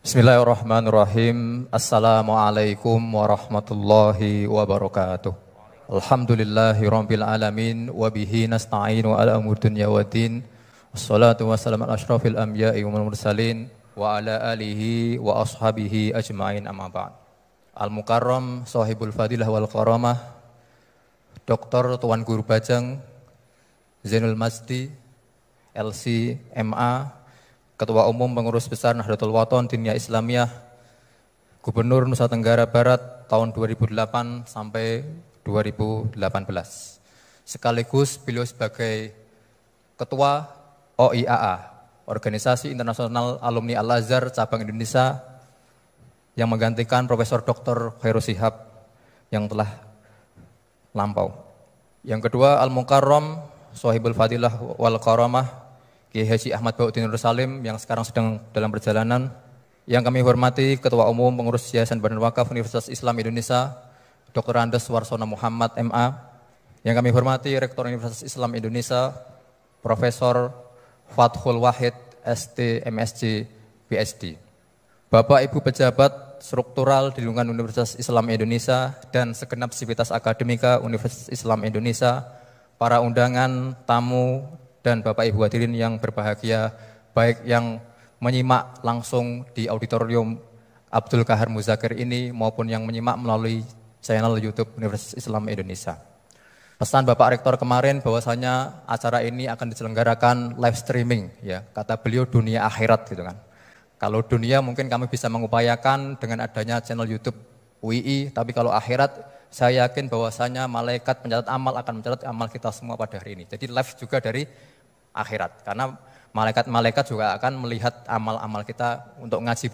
Bismillahirrahmanirrahim. Assalamualaikum warahmatullahi wabarakatuh. Alhamdulillahirabbil alamin wa bihi nasta'inu ala umur dunya waddin. Wassalatu wassalamu ala asyrafil anbiya'i wal mursalin wa ala alihi wa ashabihi ajma'in amma ba'd. Al-Mukarram sahibul fadilah wal karamah Dr. Tuan Guru Bajang Zainul Mazdi LC MA, Ketua Umum Pengurus Besar Nahdlatul Wathon Diniyah Islamiyah, Gubernur Nusa Tenggara Barat tahun 2008 sampai 2018. Sekaligus beliau sebagai Ketua OIAA, Organisasi Internasional Alumni Al-Azhar Cabang Indonesia, yang menggantikan Profesor Dr. Khairul Shihab yang telah lampau. Yang kedua, Al-Mukarram Shahibul Fadilah wal Karamah Kiai Haji Ahmad Bauddin Nur Salim yang sekarang sedang dalam perjalanan. Yang kami hormati Ketua Umum Pengurus Yayasan Badan Wakaf Universitas Islam Indonesia Dr. Andes Warsono Muhammad MA. Yang kami hormati Rektor Universitas Islam Indonesia Profesor Fathul Wahid ST MSc PhD. Bapak Ibu pejabat struktural di lingkungan Universitas Islam Indonesia dan segenap sivitas akademika Universitas Islam Indonesia, para undangan, tamu, dan Bapak Ibu hadirin yang berbahagia, baik yang menyimak langsung di auditorium Abdul Kahar Muzakir ini maupun yang menyimak melalui channel YouTube Universitas Islam Indonesia. Pesan Bapak Rektor kemarin bahwasanya acara ini akan diselenggarakan live streaming, ya. Kata beliau dunia akhirat gitu kan. Kalau dunia mungkin kami bisa mengupayakan dengan adanya channel YouTube UII, tapi kalau akhirat saya yakin bahwasanya malaikat pencatat amal akan mencatat amal kita semua pada hari ini. Jadi live juga dari akhirat, karena malaikat-malaikat juga akan melihat amal-amal kita untuk ngaji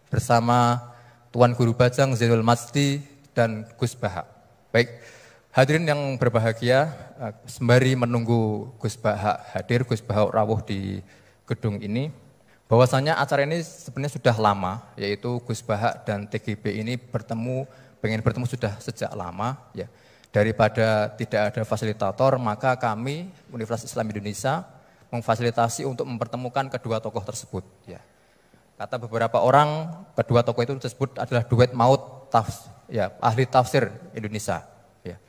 bersama Tuan Guru Bajang Zainul Mazdi dan Gus Baha. Baik, hadirin yang berbahagia, sembari menunggu Gus Baha hadir, Gus Baha rawuh di gedung ini, bahwasanya acara ini sebenarnya sudah lama, yaitu Gus Baha dan TGB ini pengen bertemu sudah sejak lama, ya. Daripada tidak ada fasilitator, maka kami Universitas Islam Indonesia memfasilitasi untuk mempertemukan kedua tokoh tersebut. Ya. Kata beberapa orang, kedua tokoh itu disebut adalah duet maut ahli tafsir Indonesia. Ya.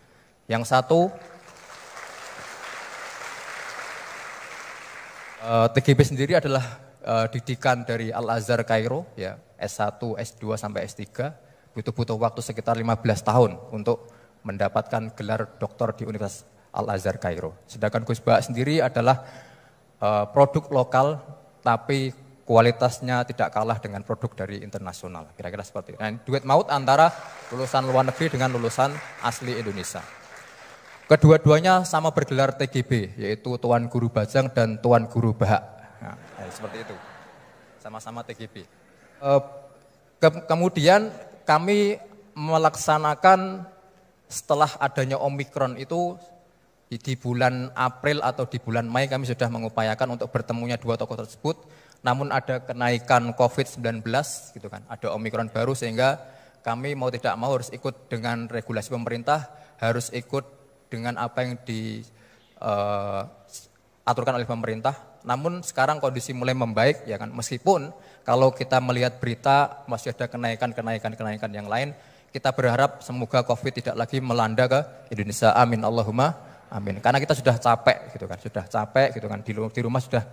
Yang satu TGB sendiri adalah didikan dari Al-Azhar Kairo, ya, S1, S2 sampai S3, butuh waktu sekitar 15 tahun untuk mendapatkan gelar doktor di Universitas Al-Azhar Kairo. Sedangkan Gus Baha sendiri adalah produk lokal, tapi kualitasnya tidak kalah dengan produk dari internasional. Kira-kira seperti itu. Nah, duet maut antara lulusan luar negeri dengan lulusan asli Indonesia. Kedua-duanya sama bergelar TGB, yaitu Tuan Guru Bajang dan Tuan Guru Baha. Nah, seperti itu. Sama-sama TGB. Kemudian kami melaksanakan setelah adanya Omikron itu di bulan April atau di bulan Mei kami sudah mengupayakan untuk bertemunya dua tokoh tersebut, namun ada kenaikan COVID-19 gitu kan, ada Omikron baru sehingga kami mau tidak mau harus ikut dengan regulasi pemerintah, harus ikut dengan apa yang diaturkan oleh pemerintah. Namun sekarang kondisi mulai membaik ya kan, meskipun kalau kita melihat berita masih ada kenaikan yang lain. Kita berharap semoga COVID tidak lagi melanda ke Indonesia. Amin Allahumma amin. Karena kita sudah capek gitu kan, di rumah sudah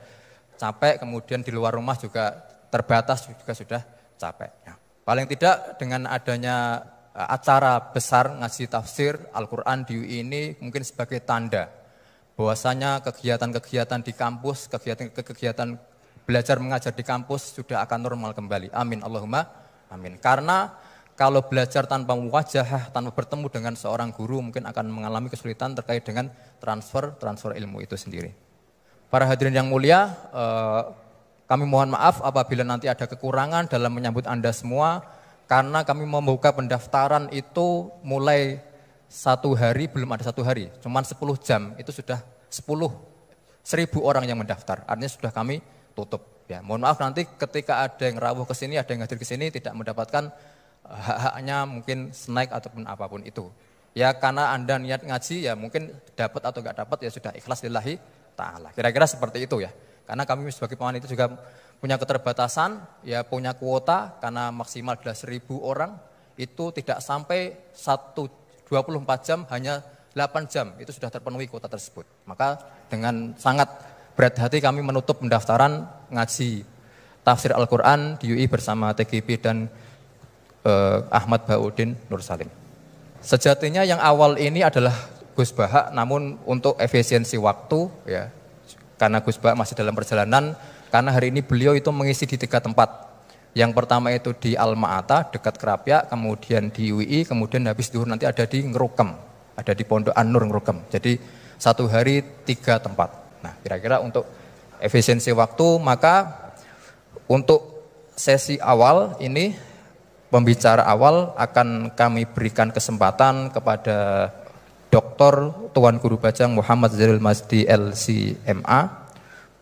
capek, kemudian di luar rumah juga terbatas juga sudah capek. Ya. Paling tidak dengan adanya acara besar ngaji tafsir Al-Quran di UI ini mungkin sebagai tanda bahwasanya kegiatan-kegiatan di kampus, kegiatan belajar mengajar di kampus sudah akan normal kembali. Amin Allahumma amin. Karena kalau belajar tanpa muwajahah, tanpa bertemu dengan seorang guru mungkin akan mengalami kesulitan terkait dengan transfer ilmu itu sendiri. Para hadirin yang mulia, kami mohon maaf apabila nanti ada kekurangan dalam menyambut Anda semua, karena kami membuka pendaftaran itu mulai 1 hari, belum ada 1 hari, cuman 10 jam, itu sudah 10.000 orang yang mendaftar, artinya sudah kami tutup. Ya, mohon maaf nanti ketika ada yang rawuh ke sini, ada yang hadir ke sini tidak mendapatkan hak-haknya mungkin snack ataupun apapun itu. Ya karena Anda niat ngaji ya mungkin dapat atau enggak dapat ya sudah ikhlas lillahi ta'ala. Kira-kira seperti itu ya. Karena kami sebagai panitia juga punya keterbatasan, ya punya kuota karena maksimal adalah 1.000 orang, itu tidak sampai 24 jam, hanya 8 jam itu sudah terpenuhi kuota tersebut. Maka dengan sangat berat hati kami menutup pendaftaran ngaji tafsir Al-Quran di UI bersama TGB dan Ahmad Baudin Nur Salim. Sejatinya yang awal ini adalah Gus Bahak, namun untuk efisiensi waktu, ya, karena Gus Bahak masih dalam perjalanan, karena hari ini beliau itu mengisi di 3 tempat. Yang pertama itu di Alma-Ata, dekat Krapyak, kemudian di UI, kemudian habis zuhur nanti ada di Ngerukem, ada di Pondok An-Nur Ngerukem. Jadi 1 hari 3 tempat. Nah, kira-kira untuk efisiensi waktu, maka untuk sesi awal ini, pembicara awal akan kami berikan kesempatan kepada Dr. Tuan Guru Bajang Muhammad Zainul Masdi LCMA.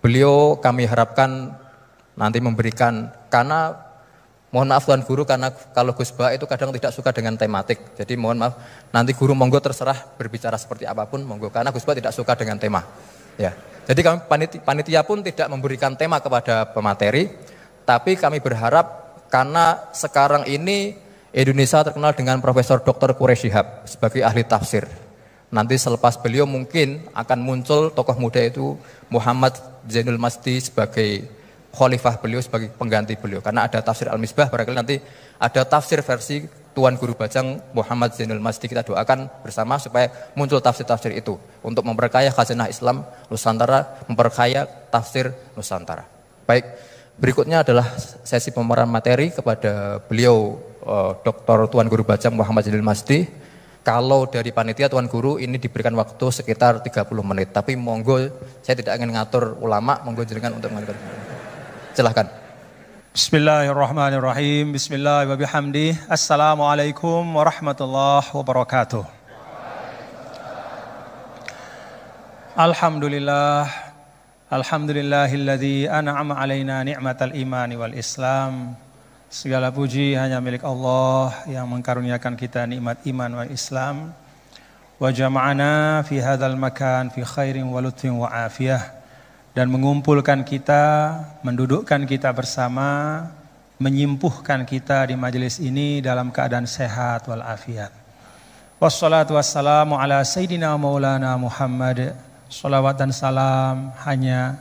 Beliau kami harapkan nanti memberikan, karena mohon maaf Tuan Guru, karena kalau Gus Bahak itu kadang tidak suka dengan tematik. Jadi mohon maaf, nanti Guru monggo terserah berbicara seperti apapun, monggo, karena Gus Bahak tidak suka dengan tema. Ya. Jadi kami panitia pun tidak memberikan tema kepada pemateri, tapi kami berharap karena sekarang ini Indonesia terkenal dengan Profesor Dr. Quraish Shihab sebagai ahli tafsir. Nanti selepas beliau mungkin akan muncul tokoh muda itu Muhammad Zainul Masdi sebagai khalifah beliau, sebagai pengganti beliau. Karena ada tafsir Al-Misbah, barangkali nanti ada tafsir versi Tuan Guru Bajang Muhammad Zainul Masdi. Kita doakan bersama supaya muncul tafsir-tafsir itu untuk memperkaya khazanah Islam Nusantara, memperkaya tafsir Nusantara. Baik. Berikutnya adalah sesi pemaparan materi kepada beliau Dr. Tuan Guru Bajang Muhammad Zainul Masdi. Kalau dari panitia Tuan Guru ini diberikan waktu sekitar 30 menit. Tapi monggo, saya tidak ingin ngatur ulama, monggo jenengan untuk mengatur. Silahkan. Bismillahirrahmanirrahim. Bismillahirrahmanirrahim. Assalamualaikum warahmatullahi wabarakatuh. Alhamdulillah. Alhamdulillahilladzi an'ama alaina ni'matal imani wal islam. Segala puji hanya milik Allah yang mengkaruniakan kita nikmat iman wal islam. Wa jama'ana fi hadzal makan fi khairin wa lutfin wa afiyah, dan mengumpulkan kita, mendudukkan kita bersama, menyimpuhkan kita di majelis ini dalam keadaan sehat wal afiat. Wassalatu wassalamu ala sayyidina maulana Muhammad. Salawat dan salam hanya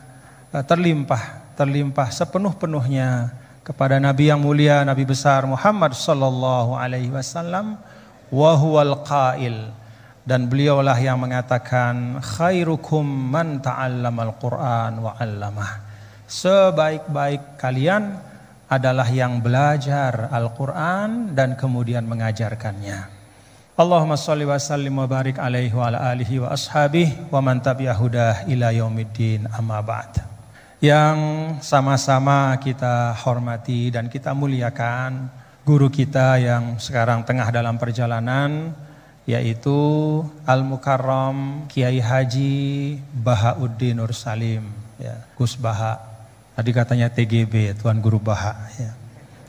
terlimpah sepenuh-penuhnya kepada Nabi yang mulia, Nabi besar Muhammad sallallahu alaihi wasallam, wa huwal qail, dan beliaulah yang mengatakan khairukum man ta'allamal Qur'an wa 'allamah. Sebaik-baik kalian adalah yang belajar Al-Qur'an dan kemudian mengajarkannya. Allahumma sholli wa sallim wa barik alaihi wa ala alihi wa ashabihi wa man tabi'ahudah ila yaumiddin, amma ba'd. Yang sama-sama kita hormati dan kita muliakan guru kita yang sekarang tengah dalam perjalanan, yaitu Al-Mukarram Kiai Haji Bahauddin Nur Salim, ya, Gus Bahak. Tadi katanya TGB, Tuan Guru Bahak, ya.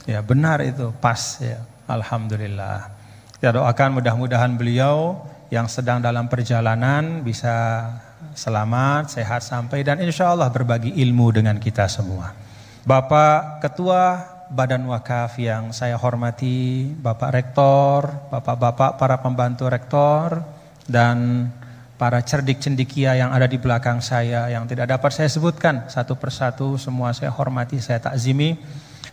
Ya, benar itu, pas, ya. Alhamdulillah. Kita doakan mudah-mudahan beliau yang sedang dalam perjalanan bisa selamat, sehat sampai, dan insya Allah berbagi ilmu dengan kita semua. Bapak Ketua Badan Wakaf yang saya hormati, Bapak Rektor, Bapak-bapak para pembantu Rektor, dan para cerdik cendikia yang ada di belakang saya yang tidak dapat saya sebutkan satu persatu, semua saya hormati, saya takzimi.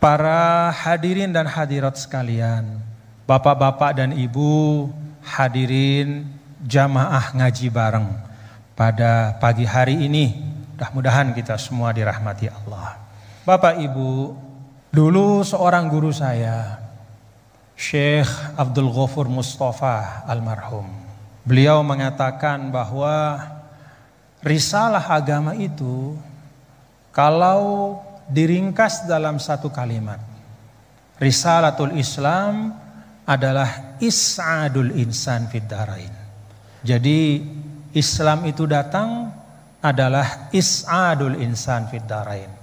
Para hadirin dan hadirat sekalian, Bapak-bapak dan Ibu hadirin jamaah ngaji bareng pada pagi hari ini, mudah-mudahan kita semua dirahmati Allah. Bapak Ibu, dulu seorang guru saya, Syekh Abdul Ghafur Mustafa almarhum, beliau mengatakan bahwa risalah agama itu kalau diringkas dalam satu kalimat, Risalatul Islam adalah is'adul insan fid darain. Jadi Islam itu datang adalah is'adul insan fid darain,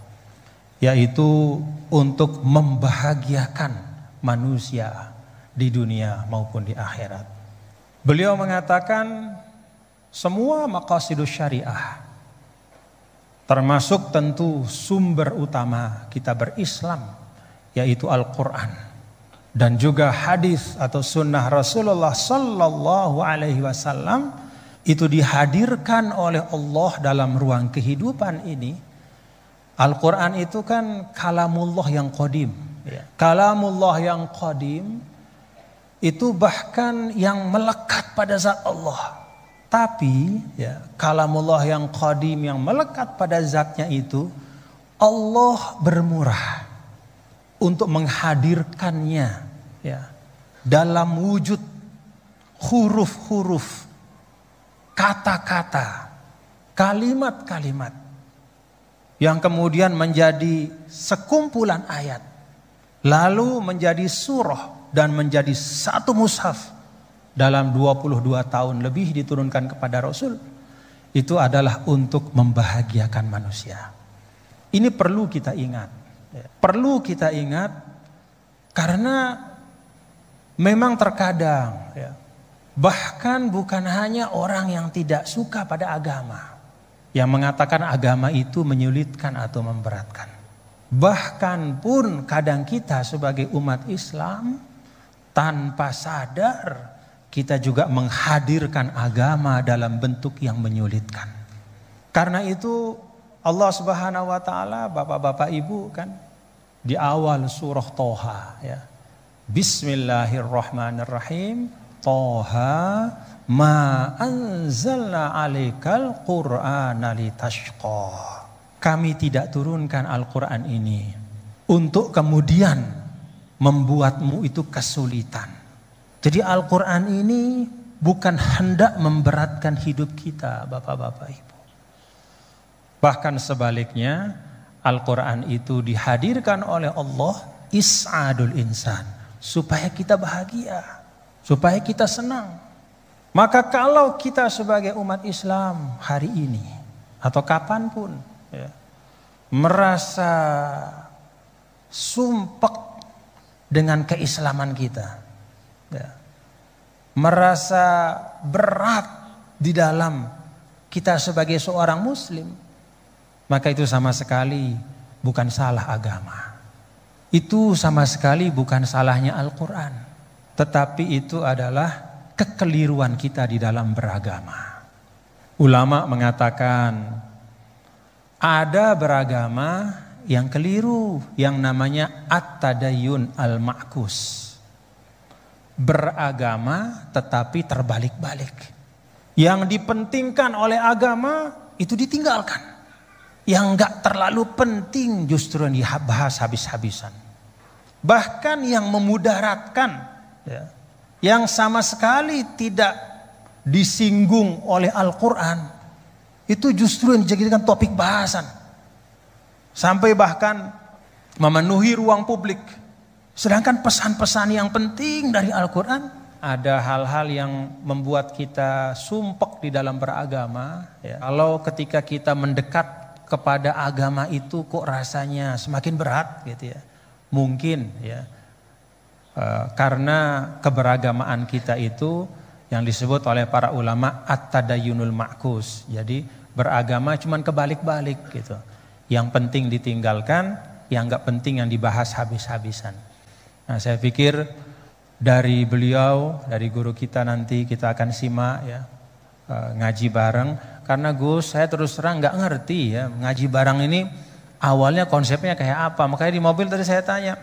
yaitu untuk membahagiakan manusia di dunia maupun di akhirat. Beliau mengatakan semua maqasidus syariah Termasuk tentu sumber utama kita berislam, yaitu Al-Quran. Dan juga hadis atau sunnah Rasulullah Sallallahu Alaihi Wasallam itu dihadirkan oleh Allah dalam ruang kehidupan ini. Al-Quran itu kan kalamullah yang qadim. Kalamullah yang qadim itu bahkan yang melekat pada zat Allah. Tapi kalamullah yang qadim yang melekat pada zatnya itu, Allah bermurah untuk menghadirkannya dalam wujud huruf-huruf, kata-kata, kalimat-kalimat yang kemudian menjadi sekumpulan ayat, lalu menjadi surah dan menjadi satu mushaf. Dalam 22 tahun lebih diturunkan kepada Rasul. Itu adalah untuk membahagiakan manusia. Ini perlu kita ingat. Perlu kita ingat karena memang terkadang bahkan bukan hanya orang yang tidak suka pada agama yang mengatakan agama itu menyulitkan atau memberatkan. Bahkan pun kadang kita sebagai umat Islam tanpa sadar kita juga menghadirkan agama dalam bentuk yang menyulitkan. Karena itu Allah Subhanahu wa taala, Bapak-bapak Ibu kan di awal surah Toha Bismillahirrahmanirrahim. Toha ma anzalna 'alaikal Qur'ana litashqa. Kami tidak turunkan Al-Qur'an ini untuk kemudian membuatmu itu kesulitan. Jadi Al-Quran ini bukan hendak memberatkan hidup kita, Bapak-bapak Ibu. Bahkan sebaliknya, Al-Quran itu dihadirkan oleh Allah is'adul insan, supaya kita bahagia, supaya kita senang. Maka kalau kita sebagai umat Islam hari ini atau kapanpun merasa sumpek dengan keislaman kita, merasa berat di dalam kita sebagai seorang muslim, maka itu sama sekali bukan salah agama. Itu sama sekali bukan salahnya Al-Quran. Tetapi itu adalah kekeliruan kita di dalam beragama. Ulama mengatakan ada beragama yang keliru yang namanya at-tadayyun al-ma'kus. Beragama tetapi terbalik-balik. Yang dipentingkan oleh agama itu ditinggalkan. Yang enggak terlalu penting justru yang dibahas habis-habisan. Bahkan yang memudaratkan, yang sama sekali tidak disinggung oleh Al-Quran, itu justru yang dijadikan topik bahasan. Sampai bahkan memenuhi ruang publik. Sedangkan pesan-pesan yang penting dari Al-Quran, ada hal-hal yang membuat kita sumpek di dalam beragama. Kalau ketika kita mendekat kepada agama itu kok rasanya semakin berat gitu ya. Mungkin karena keberagamaan kita itu yang disebut oleh para ulama at-tadayyunul ma'kus. Jadi beragama cuman kebalik-balik gitu. Yang penting ditinggalkan, yang enggak penting yang dibahas habis-habisan. Nah, saya pikir dari beliau, dari guru kita nanti kita akan simak ngaji bareng. Karena Gus, saya terus terang nggak ngerti ngaji bareng ini awalnya konsepnya kayak apa. Makanya di mobil tadi saya tanya,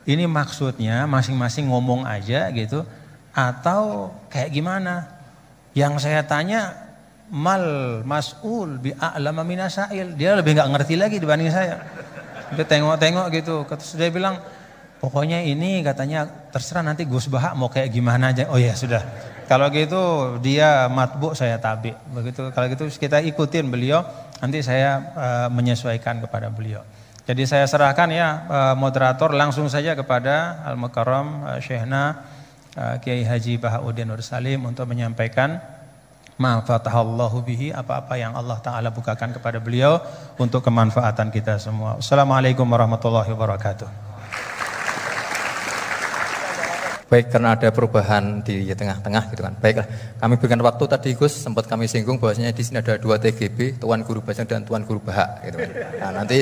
ini maksudnya masing-masing ngomong aja gitu atau kayak gimana? Yang saya tanya mal mas'ul bi a'lama minasail, dia lebih nggak ngerti lagi dibanding saya. Dia tengok-tengok gitu, terus dia bilang pokoknya ini katanya terserah nanti Gus Baha mau kayak gimana aja. Oh ya sudah. Kalau gitu dia matbu, saya tabi. Begitu. Kalau gitu kita ikutin beliau. Nanti saya menyesuaikan kepada beliau. Jadi saya serahkan moderator langsung saja kepada Al-Mukarram Syekhna Kiai Haji Bahauddin Nur Salim untuk menyampaikan ma fatahallahu bihi, apa-apa yang Allah Ta'ala bukakan kepada beliau untuk kemanfaatan kita semua. Assalamualaikum warahmatullahi wabarakatuh. Baik, karena ada perubahan di tengah-tengah gitu kan. Baiklah, kami berikan waktu tadi Gus, sempat kami singgung bahwasanya di sini ada 2 TGB, Tuan Guru Bajang dan Tuan Guru Bahak gitu kan. Nah, nanti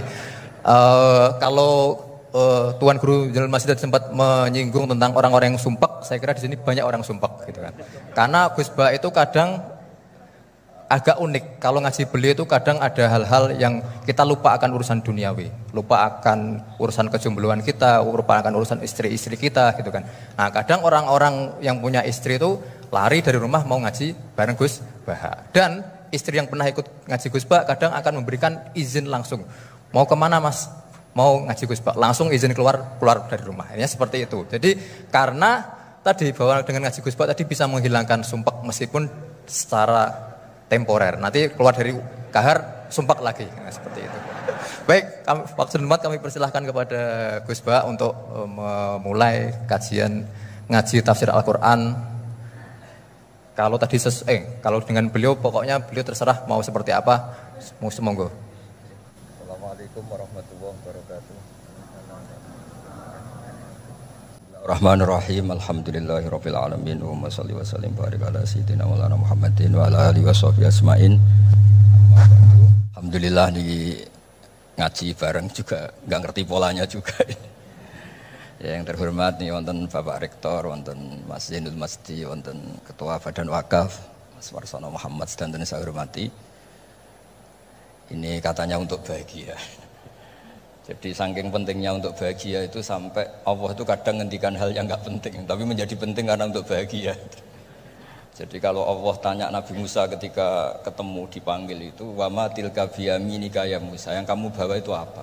kalau Tuan Guru Jenderal Masjid sempat menyinggung tentang orang-orang yang sumpek, saya kira di sini banyak orang sumpek gitu kan. Karena Gus Bahak itu kadang agak unik, kalau ngaji beliau itu kadang ada hal-hal yang kita lupa akan urusan duniawi, lupa akan urusan kejombloan kita, lupa akan urusan istri-istri kita gitu kan. Nah kadang orang-orang yang punya istri itu lari dari rumah mau ngaji bareng Gus Bahak. Dan istri yang pernah ikut ngaji Gus Bahak kadang akan memberikan izin langsung. Mau kemana mas? Mau ngaji Gus Bahak, langsung izin keluar dari rumah. Ini seperti itu. Jadi karena tadi bahwa dengan ngaji Gus Bahak tadi bisa menghilangkan sumpek meskipun secara temporer, nanti keluar dari kahar sumpah lagi, nah, seperti itu. Baik, waktu demat kami persilahkan kepada Gus Bahak untuk memulai kajian ngaji tafsir Al-Quran. Kalau tadi kalau dengan beliau pokoknya beliau terserah mau seperti apa, monggo. Assalamualaikum warahmatullahi wabarakatuh. Bismillahirrahmanirrahim. Alhamdulillahirabbil alamin. Wa shalli wa sallim barik ala sayyidina Maulana Muhammadin wa ala alihi washabihi asmain. Alhamdulillah di ngaji bareng juga enggak ngerti polanya juga. Ya, yang terhormat nih wonten Bapak Rektor, wonten Mas Zainul Masdi, wonten Ketua Badan Wakaf Mas Warsono Muhammad sedanten saya hormati. Ini katanya untuk bahagia. Jadi saking pentingnya untuk bahagia itu sampai Allah itu kadang ngendikan hal yang enggak penting, tapi menjadi penting karena untuk bahagia. Jadi kalau Allah tanya Nabi Musa ketika ketemu dipanggil itu, wa ma tilka biyaminika ya Musa, yang kamu bawa itu apa?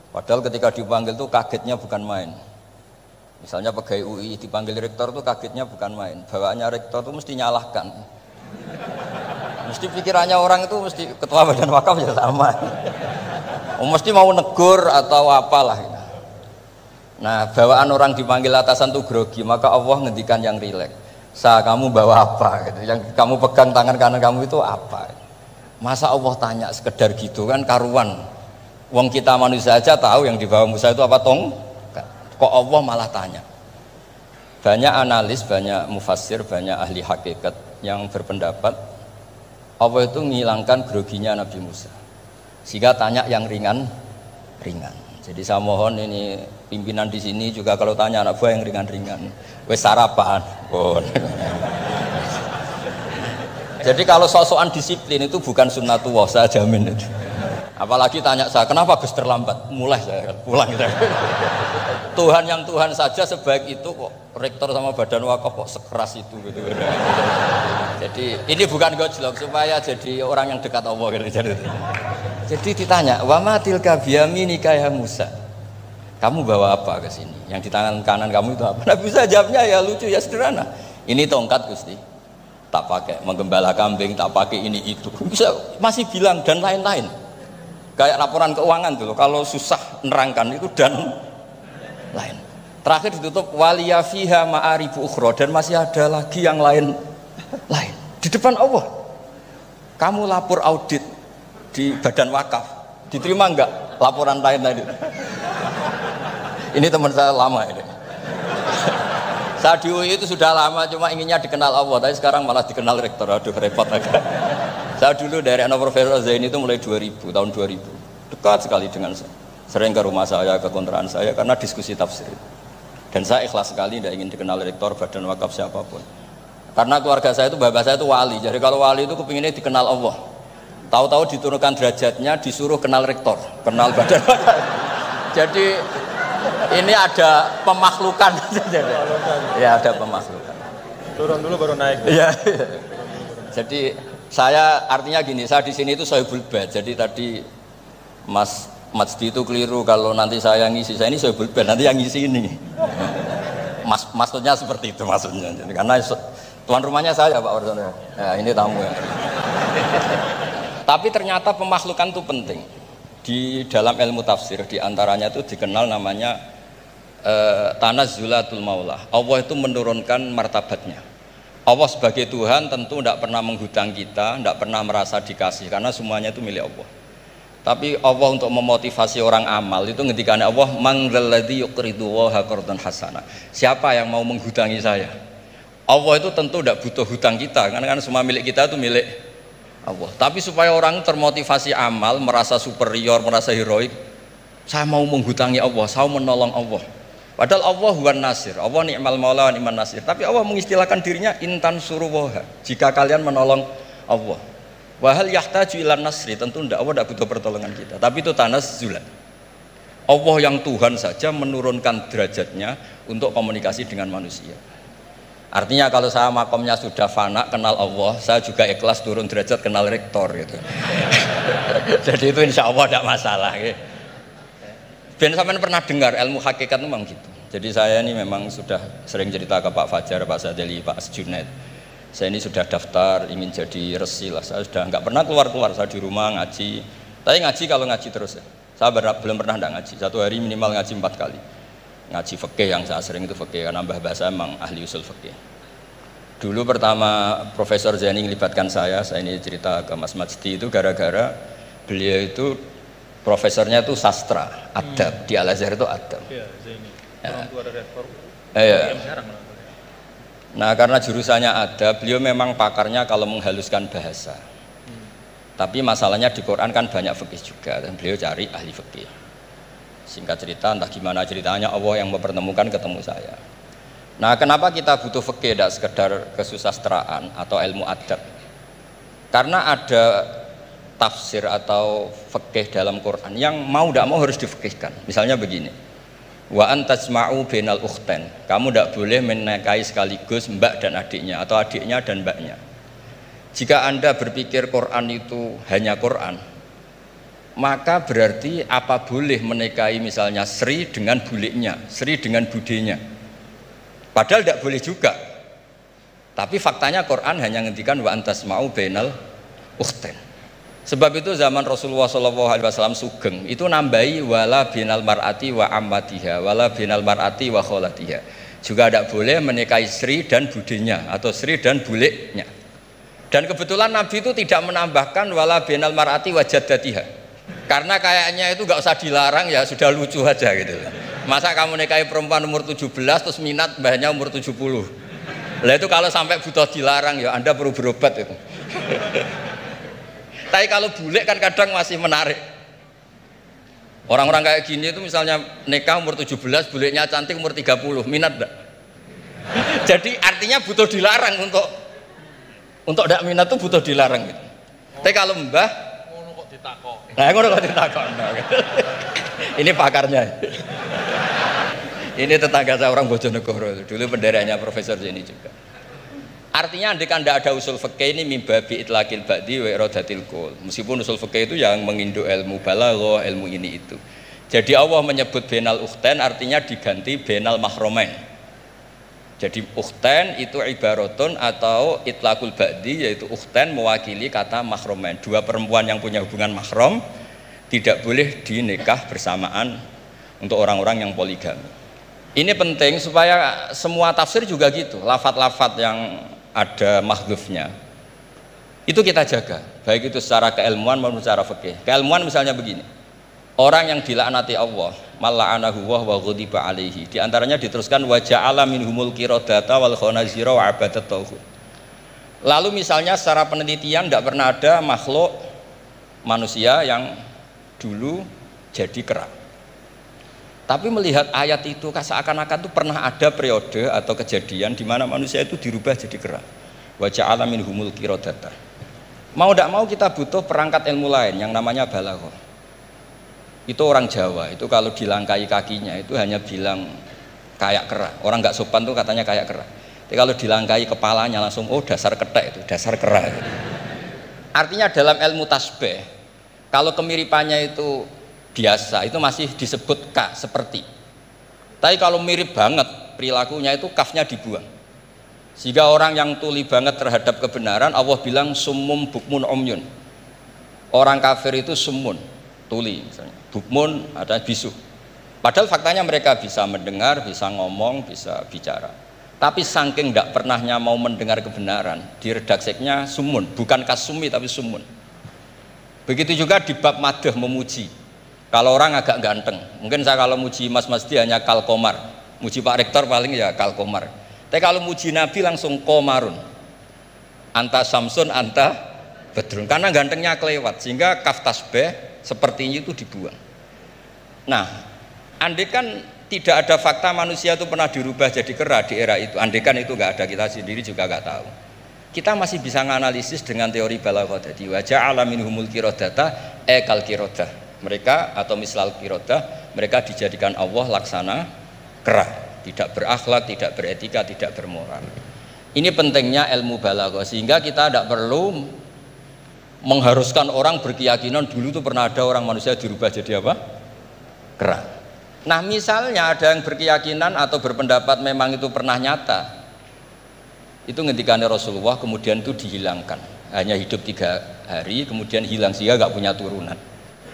Padahal ketika dipanggil itu kagetnya bukan main. Misalnya pegawai UI dipanggil rektor itu kagetnya bukan main. Bawaannya rektor itu mesti nyalahkan. Mesti pikirannya orang itu mesti ketua badan wakaf ya sama. Mesti mau negur atau apalah. Nah, bawaan orang dipanggil atasan tuh grogi, maka Allah ngendikan yang rileks. Kamu bawa apa? Gitu. Yang kamu pegang tangan kanan kamu itu apa? Masa Allah tanya sekedar gitu kan karuan. Wong kita manusia aja tahu yang dibawa Musa itu apa tong? Kok Allah malah tanya? Banyak analis, banyak mufassir, banyak ahli hakikat yang berpendapat Allah itu menghilangkan groginya Nabi Musa. Sehingga tanya yang ringan. Jadi saya mohon ini pimpinan di sini juga kalau tanya anak buah yang ringan-ringan. Wes sarapan. Jadi kalau sosokan disiplin itu bukan sunnatullah, saya jamin itu. Apalagi tanya saya, kenapa Gus terlambat? Mulai saya pulang. Tuhan yang Tuhan saja sebaik itu kok rektor sama badan wakaf kok sekeras itu gitu. Jadi ini bukan gojlok supaya jadi orang yang dekat Allah gitu. Jadi ditanya, wa ma tilka biyaminika ya Musa. Kamu bawa apa ke sini? Yang di tangan kanan kamu itu apa? Nabi Musa jawabnya ya lucu ya sederhana. Ini tongkat Gusti. Tak pakai menggembala kambing, tak pakai ini itu. Bisa masih bilang dan lain-lain. Kayak laporan keuangan dulu, kalau susah nerangkan itu dan lain. Terakhir ditutup waliya fiha ma'aribu ukhra, dan masih ada lagi yang lain di depan Allah. Kamu lapor audit di badan wakaf, diterima enggak laporan lain tadi? Ini teman saya lama ini. Saya di UI itu sudah lama, cuma inginnya dikenal Allah, tapi sekarang malah dikenal rektor. Aduh repot agak. Saya dulu dari anak Profesor Zain itu mulai 2000, tahun 2000 dekat sekali dengan saya, sering ke rumah saya, ke kontrakan saya karena diskusi tafsir. Dan saya ikhlas sekali tidak ingin dikenal rektor badan wakaf siapapun, karena keluarga saya itu bapak saya itu wali. Jadi kalau wali itu kepinginnya dikenal Allah, tahu-tahu diturunkan derajatnya disuruh kenal rektor, kenal badan wakaf. Jadi ini ada pemakhlukan. Ya ada pemakhlukan, Turun dulu baru naik. ya. Jadi saya artinya gini, saya di sini itu sohibul bait. Jadi tadi Mas Masdi itu keliru kalau nanti saya ngisi. Saya ini sohibul bait, nanti yang ngisi ini. Maksudnya seperti itu maksudnya. Jadi, karena tuan rumahnya saya Pak Warsono. Ya, ini tamu ya. Tapi ternyata pemakhlukan itu penting. Di dalam ilmu tafsir diantaranya itu dikenal namanya tanazzulatul maula. Allah itu menurunkan martabatnya. Allah sebagai Tuhan tentu tidak pernah menghutang kita, tidak pernah merasa dikasih karena semuanya itu milik Allah. Tapi Allah untuk memotivasi orang amal itu ngendikane Allah, mangzalladzi yuqridu waha qardan hasana. Siapa yang mau menghutangi saya? Allah itu tentu tidak butuh hutang kita, karena kan semua milik kita itu milik Allah. Tapi supaya orang termotivasi amal, merasa superior, merasa heroik, saya mau menghutangi Allah, saya mau menolong Allah. Padahal Allah huwan nasir, Allah ni'mal maula wa ni'man nasir. Tapi Allah mengistilahkan dirinya intan suruwaha, jika kalian menolong Allah. Wahal yahtaju ilan nasri, tentu tidak, Allah tidak butuh pertolongan kita. Tapi itu tanazzulan. Allah yang Tuhan saja menurunkan derajatnya untuk komunikasi dengan manusia. Artinya kalau saya makomnya sudah fana kenal Allah, saya juga ikhlas turun derajat kenal rektor gitu. Jadi itu insya Allah tidak masalah. Ben sampean pernah dengar ilmu hakikat itu memang gitu. Jadi saya ini memang sudah sering cerita ke Pak Fajar, Pak Sadeli, Pak Junaid. Saya ini sudah daftar ingin jadi resi lah. Saya sudah nggak pernah keluar, saya di rumah ngaji. Tapi ngaji kalau ngaji terus ya. Saya belum pernah nggak ngaji. Satu hari minimal ngaji 4 kali. Ngaji fikih yang saya sering itu fikih, karena Mbah Bahasa memang ahli usul fikih. Dulu pertama Profesor Zaini melibatkan saya ini cerita ke Mas Majdi itu gara-gara beliau itu profesornya itu sastra, adab, di Al-Azhar itu adab. Iya, Zaini. Orang tua dari rektor. Iya. Nah karena jurusannya ada, beliau memang pakarnya kalau menghaluskan bahasa. Tapi masalahnya di Quran kan banyak fikih juga, dan beliau cari ahli fikih. Singkat cerita, entah gimana ceritanya Allah yang mempertemukan ketemu saya. Nah kenapa kita butuh fikih, tidak sekedar kesusastraan atau ilmu adab? Karena ada tafsir atau fikih dalam Quran yang mau tidak mau harus difikihkan. Misalnya begini, wa antasma'u bainal ukhtain, kamu tidak boleh menikahi sekaligus mbak dan adiknya atau adiknya dan mbaknya. Jika Anda berpikir Quran itu hanya Quran, maka berarti apa boleh menikahi misalnya Sri dengan buliknya, Sri dengan budenya, padahal tidak boleh juga. Tapi faktanya Quran hanya ngendikan wa antasma'u bainal ukhtain. Sebab itu zaman Rasulullah SAW sugeng itu nambahi wala binal mar'ati wa ammatiha wala binal mar'ati wa kholatiha, juga tidak boleh menikahi Sri dan budenya atau Sri dan buliknya. Dan kebetulan Nabi itu tidak menambahkan wala binal mar'ati wa jaddatiha, karena kayaknya itu gak usah dilarang, ya sudah lucu aja gitu. Masa kamu nikahi perempuan umur 17 terus minat mbahnya umur 70. Lah itu kalau sampai butuh dilarang ya Anda perlu berobat itu. Tapi kalau bule kan kadang masih menarik. Orang-orang kayak gini itu misalnya nikah umur 17, bulenya cantik umur 30, minat enggak? Jadi artinya butuh dilarang untuk enggak minat tuh butuh dilarang gitu. Tapi kalau mbah ngono kok ditakok. Nah, ngono kok ditakok. Ini pakarnya. Ini tetangga saya orang Bojonegoro, dulu benderanya Profesor ini juga. Artinya andai kan tidak ada usul fikih ini mimbabi itlaqil ba'di wa iradatil qul. Meskipun usul fikih itu yang menginduk ilmu balaghah, ilmu ini itu. Jadi Allah menyebut bainal ukhtain artinya diganti bainal mahromain. Jadi ukhtain itu ibaratun atau itlaqul ba'di, yaitu ukhtain mewakili kata mahromain. Dua perempuan yang punya hubungan mahram tidak boleh dinikah bersamaan untuk orang-orang yang poligami. Ini penting supaya semua tafsir juga gitu, lafat-lafat yang ada mahdhufnya itu kita jaga, baik itu secara keilmuan maupun secara fikih. Keilmuan misalnya begini, orang yang dilaknati Allah mala'anahu wa ghadiba alaihi, di antaranya diteruskan wa ja'ala minhumul qiradata wal khanazira wa abadat tauhid. Lalu misalnya secara penelitian tidak pernah ada makhluk manusia yang dulu jadi kera, tapi melihat ayat itu seakan-akan itu pernah ada periode atau kejadian di mana manusia itu dirubah jadi kera. Wa ja'ala minhumul qiradata. Mau tidak mau kita butuh perangkat ilmu lain yang namanya balaghah. Itu orang Jawa itu kalau dilangkai kakinya itu hanya bilang kayak kera. Orang nggak sopan tuh katanya kayak kera. Tapi kalau dilangkai kepalanya langsung oh dasar ketek itu, dasar kera. Artinya dalam ilmu tasbih kalau kemiripannya itu biasa itu masih disebut ka, seperti. Tapi kalau mirip banget perilakunya itu kafnya dibuang, sehingga orang yang tuli banget terhadap kebenaran Allah bilang summum bukmun umyun. Orang kafir itu summun, tuli misalnya, bukmun ada bisu, padahal faktanya mereka bisa mendengar, bisa ngomong, bisa bicara, tapi saking tidak pernahnya mau mendengar kebenaran, di redaksinya summun, bukan kasumi tapi summun. Begitu juga di bab madah memuji. Kalau orang agak ganteng, mungkin saya kalau muji Mas Masdi hanya kalkomar, muji Pak Rektor paling ya kalkomar. Tapi kalau muji Nabi langsung komarun, anta samsun, anta bedrun, karena gantengnya kelewat, sehingga kaf tasbih seperti ini itu dibuang. Nah, andai kan tidak ada fakta manusia itu pernah dirubah jadi kera di era itu, andai kan itu nggak ada, kita sendiri juga nggak tahu. Kita masih bisa menganalisis dengan teori balaghah tadi, wajah alaminhumul kirodata ekal kirodah. Mereka atau mislal kirodah, mereka dijadikan Allah laksana kera, tidak berakhlak, tidak beretika, tidak bermoral. Ini pentingnya ilmu balaghah, sehingga kita tidak perlu mengharuskan orang berkeyakinan dulu itu pernah ada orang manusia dirubah jadi apa? Kera. Nah, misalnya ada yang berkeyakinan atau berpendapat memang itu pernah nyata, itu ngendikannya Rasulullah, kemudian itu dihilangkan, hanya hidup 3 hari kemudian hilang sehingga nggak punya turunan.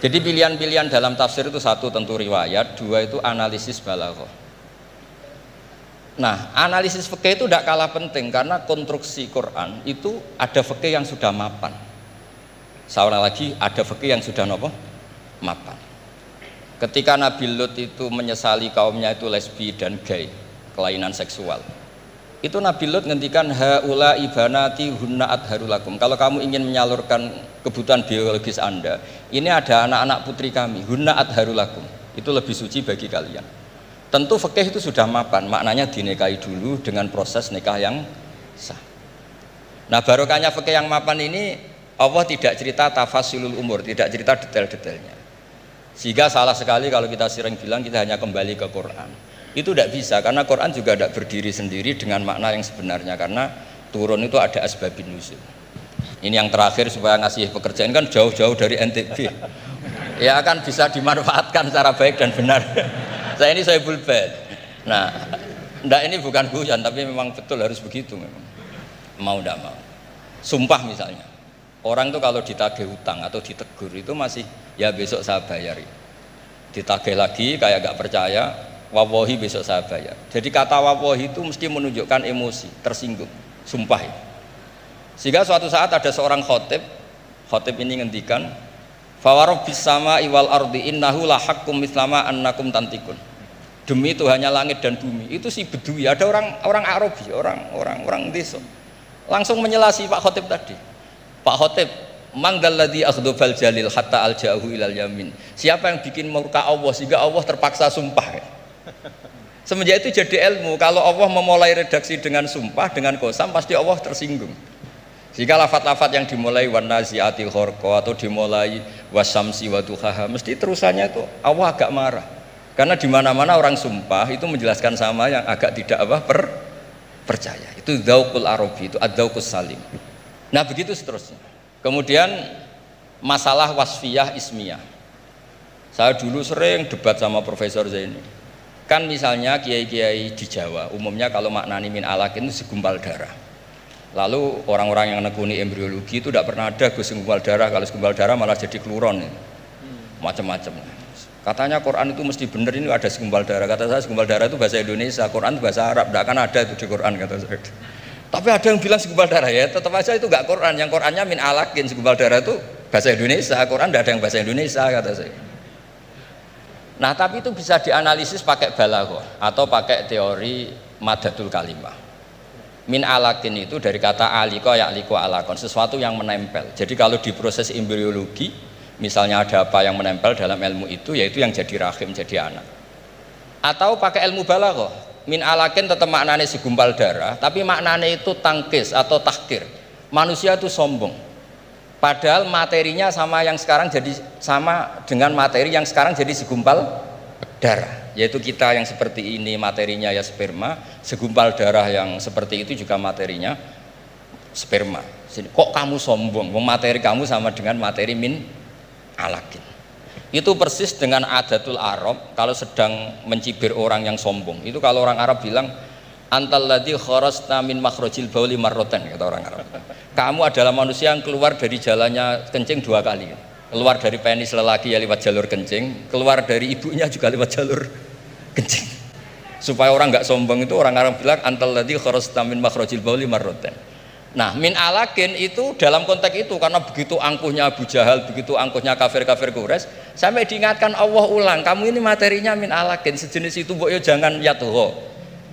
Jadi pilihan-pilihan dalam tafsir itu, satu tentu riwayat, dua itu analisis balaghah. Nah, analisis fikih itu tidak kalah penting karena konstruksi Quran itu ada fikih yang sudah mapan. Seorang lagi ada fikih yang sudah mapan. Ketika Nabi Lut itu menyesali kaumnya itu lesbi dan gay, kelainan seksual, itu Nabi Lut ngendikan haula ibanati hunna adharulakum. Kalau kamu ingin menyalurkan kebutuhan biologis Anda, ini ada anak-anak putri kami, hunna adharulakum, itu lebih suci bagi kalian. Tentu fikih itu sudah mapan, maknanya dinikahi dulu dengan proses nikah yang sah. Nah, barokahnya fikih yang mapan ini, Allah tidak cerita tafasilul umur, tidak cerita detail-detailnya, sehingga salah sekali kalau kita sering bilang kita hanya kembali ke Quran. Itu tidak bisa, karena Quran juga tidak berdiri sendiri dengan makna yang sebenarnya, karena turun itu ada asbabun nuzul. Ini yang terakhir supaya ngasih pekerjaan kan jauh-jauh dari NTB, ya kan bisa dimanfaatkan secara baik dan benar. Saya ini saya bulbel. Nah, enggak, ini bukan guyon, tapi memang betul harus begitu memang. Mau tidak mau. Sumpah misalnya, orang itu kalau ditagih hutang atau ditegur itu masih ya besok saya bayar. Ditagih lagi kayak gak percaya, wawahi besok saya bayar. Jadi kata wawahi itu mesti menunjukkan emosi, tersinggung, sumpah. Sehingga suatu saat ada seorang khotib ini ngendikan, fawarobbis sama iwal ardi innahu lahakum mislama annakum tantikun. Demi Tuhannya langit dan bumi, itu si Bedui, ada orang Arabi, orang desa, langsung menyelasi Pak Khotib tadi. Pak Khotib, mangdalladzi akhdhafal jalil hatta alja'ahu ilal yamin. Siapa yang bikin murka Allah sehingga Allah terpaksa sumpah? Semenjak itu jadi ilmu, kalau Allah memulai redaksi dengan sumpah, dengan qasam, pasti Allah tersinggung. Jika lafat-lafat yang dimulai wan naziati gharqa atau dimulai wasamsi wa duhaha, mesti terusannya itu Allah agak marah. Karena di mana-mana orang sumpah itu menjelaskan sama yang agak tidak percaya. Itu dzauqul arabi, itu ad-dzauqus salim. Nah, begitu seterusnya. Kemudian masalah wasfiyah ismiyah. Saya dulu sering debat sama Profesor Zaini. Kan misalnya kiai-kiai di Jawa umumnya kalau maknani min alakin itu segumpal darah. Lalu orang-orang yang nekuni embriologi itu tidak pernah ada segumpal darah, kalau segumpal darah malah jadi kluron, macam-macam. Katanya Quran itu mesti benar, ini ada segumpal darah. Kata saya segumpal darah itu bahasa Indonesia, Quran itu bahasa Arab, tidak akan ada itu di Quran, kata saya. Tapi ada yang bilang segumpal darah, ya tetap aja itu enggak Quran, yang Qurannya min alakin, segumpal darah itu bahasa Indonesia, Quran tidak ada yang bahasa Indonesia, kata saya. Nah, tapi itu bisa dianalisis pakai balaghah atau pakai teori madatul kalimah. Min alakin itu dari kata aliko ya'liko alakon, sesuatu yang menempel. Jadi kalau di proses embriologi, misalnya ada apa yang menempel dalam ilmu itu, yaitu yang jadi rahim, jadi anak. Atau pakai ilmu balaghah, min alakin tetap maknanya segumpal darah, tapi maknanya itu tangkis atau tahkir. Manusia itu sombong. Padahal materinya sama yang sekarang jadi sama dengan materi yang sekarang jadi segumpal darah, yaitu kita yang seperti ini materinya ya sperma, segumpal darah yang seperti itu juga materinya sperma. Kok kamu sombong? Materi kamu sama dengan materi min alakin. Itu persis dengan adatul Arab kalau sedang mencibir orang yang sombong. Itu kalau orang Arab bilang antal ladzi kharajta min makhrajil bauli marratan, kata orang Arab. Kamu adalah manusia yang keluar dari jalannya kencing 2 kali. Keluar dari penis lelaki ya lewat jalur kencing, keluar dari ibunya juga lewat jalur kencing. Supaya orang enggak sombong itu orang Arab bilang antal ladzi kharajta min makhrajil bauli marratan. Nah, min alakin itu dalam konteks itu karena begitu angkuhnya Abu Jahal, begitu angkuhnya kafir-kafir Quraisy, sampai diingatkan Allah ulang, kamu ini materinya min alakin, sejenis itu mbok yo jangan yatgha.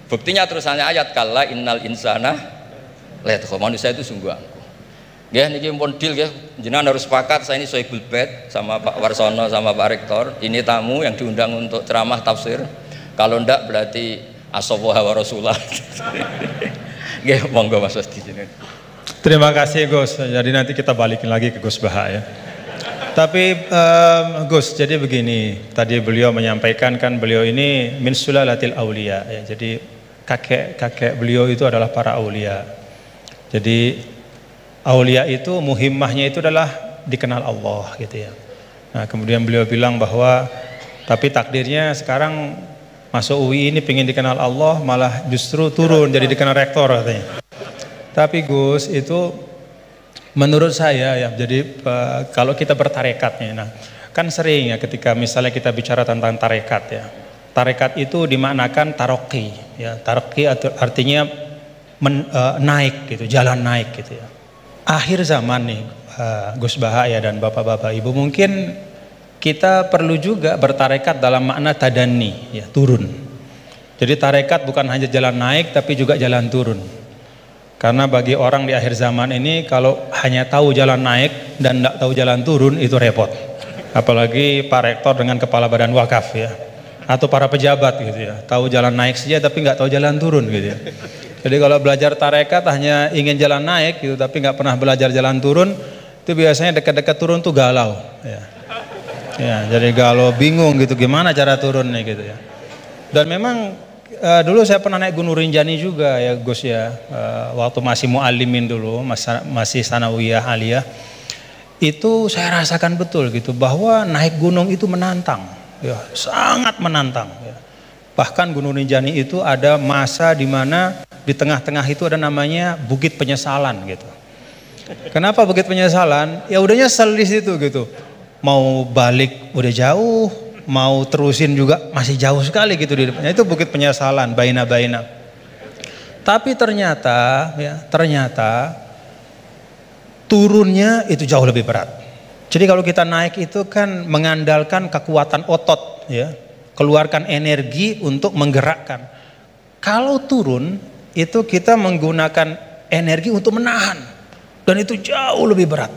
Buktinya terusannya ayat kalla innal insana layatgha, manusia itu sungguh angkuh. Nggih niki pun deal nggih, jenengan harus sepakat saya ini Sohibul Bait sama Pak Warsono sama Pak Rektor, ini tamu yang diundang untuk ceramah tafsir. Kalau ndak berarti asawaha wa rasulah. Nggih, monggo Mas Wasti sini. Terima kasih Gus. Jadi nanti kita balikin lagi ke Gus Baha ya. Tapi Gus, jadi begini, tadi beliau menyampaikan kan beliau ini min sulalatil aulia ya. Jadi kakek beliau itu adalah para aulia. Jadi aulia itu muhimmahnya itu adalah dikenal Allah gitu ya. Nah, kemudian beliau bilang bahwa tapi takdirnya sekarang masuk UI ini pengen dikenal Allah malah justru turun jadi dikenal rektor katanya. Tapi Gus itu menurut saya ya, jadi kalau kita bertarekatnya, nah kan sering ya ketika misalnya kita bicara tentang tarekat ya, tarekat itu dimaknakan taroki ya, taroki artinya naik gitu, jalan naik gitu ya. Akhir zaman nih Gus Baha ya dan bapak-bapak ibu, mungkin kita perlu juga bertarekat dalam makna tadani ya, turun. Jadi tarekat bukan hanya jalan naik tapi juga jalan turun. Karena bagi orang di akhir zaman ini kalau hanya tahu jalan naik dan tidak tahu jalan turun itu repot. Apalagi Pak Rektor dengan Kepala Badan Wakaf ya, atau para pejabat gitu ya, tahu jalan naik saja tapi nggak tahu jalan turun gitu ya. Jadi kalau belajar tarekat hanya ingin jalan naik gitu tapi nggak pernah belajar jalan turun, itu biasanya dekat-dekat turun tuh galau ya. Ya, jadi galau, bingung gitu gimana cara turunnya gitu ya. Dan memang dulu saya pernah naik Gunung Rinjani juga ya Gus ya, waktu masih muallimin dulu, masih sanawiyah aliyah, itu saya rasakan betul gitu bahwa naik gunung itu menantang ya, sangat menantang ya. Bahkan Gunung Rinjani itu ada masa di mana di tengah-tengah itu ada namanya Bukit Penyesalan gitu. Kenapa Bukit Penyesalan? Ya udah nyesel di situ gitu, mau balik udah jauh, mau terusin juga masih jauh sekali gitu di depannya. Itu Bukit Penyesalan, baina-baina. Tapi ternyata turunnya itu jauh lebih berat. Jadi kalau kita naik itu kan mengandalkan kekuatan otot ya, keluarkan energi untuk menggerakkan. Kalau turun itu kita menggunakan energi untuk menahan, dan itu jauh lebih berat.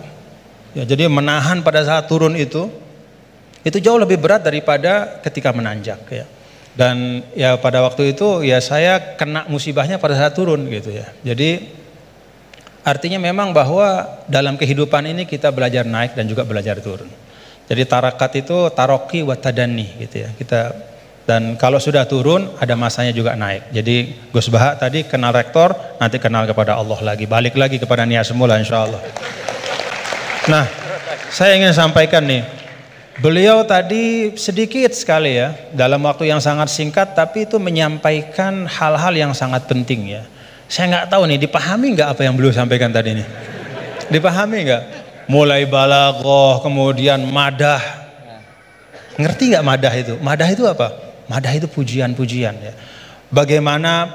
Ya, jadi menahan pada saat turun itu jauh lebih berat daripada ketika menanjak ya. Dan ya pada waktu itu ya saya kena musibahnya pada saat turun gitu ya. Jadi artinya memang bahwa dalam kehidupan ini kita belajar naik dan juga belajar turun. Jadi tarakat itu taroki wa tadani gitu ya. Dan kalau sudah turun ada masanya juga naik. Jadi Gus Baha tadi kenal rektor, nanti kenal kepada Allah lagi, balik lagi kepada niat semula insyaallah. Nah, saya ingin sampaikan nih, beliau tadi sedikit sekali ya, dalam waktu yang sangat singkat, tapi itu menyampaikan hal-hal yang sangat penting ya. Saya nggak tahu nih, dipahami nggak apa yang beliau sampaikan tadi nih? Dipahami nggak? Mulai balaghah, kemudian madah. Ngerti nggak madah itu? Madah itu apa? Madah itu pujian-pujian ya. Bagaimana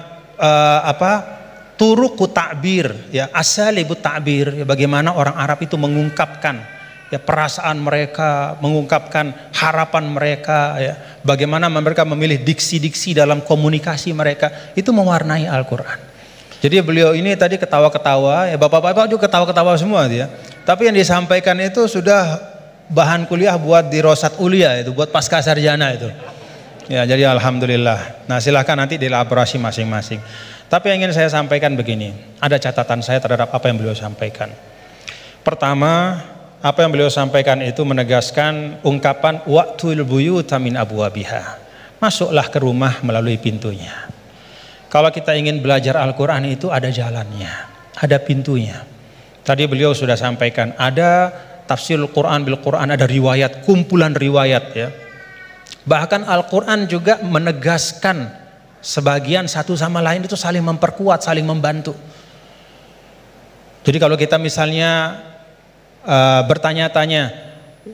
turuku ta'bir ya, asalibut ta'bir ya, bagaimana orang Arab itu mengungkapkan ya perasaan mereka, mengungkapkan harapan mereka ya, bagaimana mereka memilih diksi-diksi dalam komunikasi mereka, itu mewarnai Al-Qur'an. Jadi beliau ini tadi ketawa-ketawa ya, bapak-bapak juga ketawa-ketawa semua ya. Tapi yang disampaikan itu sudah bahan kuliah buat di Rosat Ulia itu, buat pasca sarjana itu. Ya, jadi alhamdulillah. Nah, silahkan nanti dielaborasi masing-masing. Tapi yang ingin saya sampaikan begini, ada catatan saya terhadap apa yang beliau sampaikan. Pertama, apa yang beliau sampaikan itu menegaskan ungkapan wa'tul buyuta min abwabiha. Masuklah ke rumah melalui pintunya. Kalau kita ingin belajar Al-Qur'an itu ada jalannya, ada pintunya. Tadi beliau sudah sampaikan, ada tafsir Al-Qur'an bil Qur'an, ada riwayat, kumpulan riwayat ya. Bahkan Al-Qur'an juga menegaskan sebagian satu sama lain itu saling memperkuat, saling membantu. Jadi kalau kita misalnya bertanya-tanya,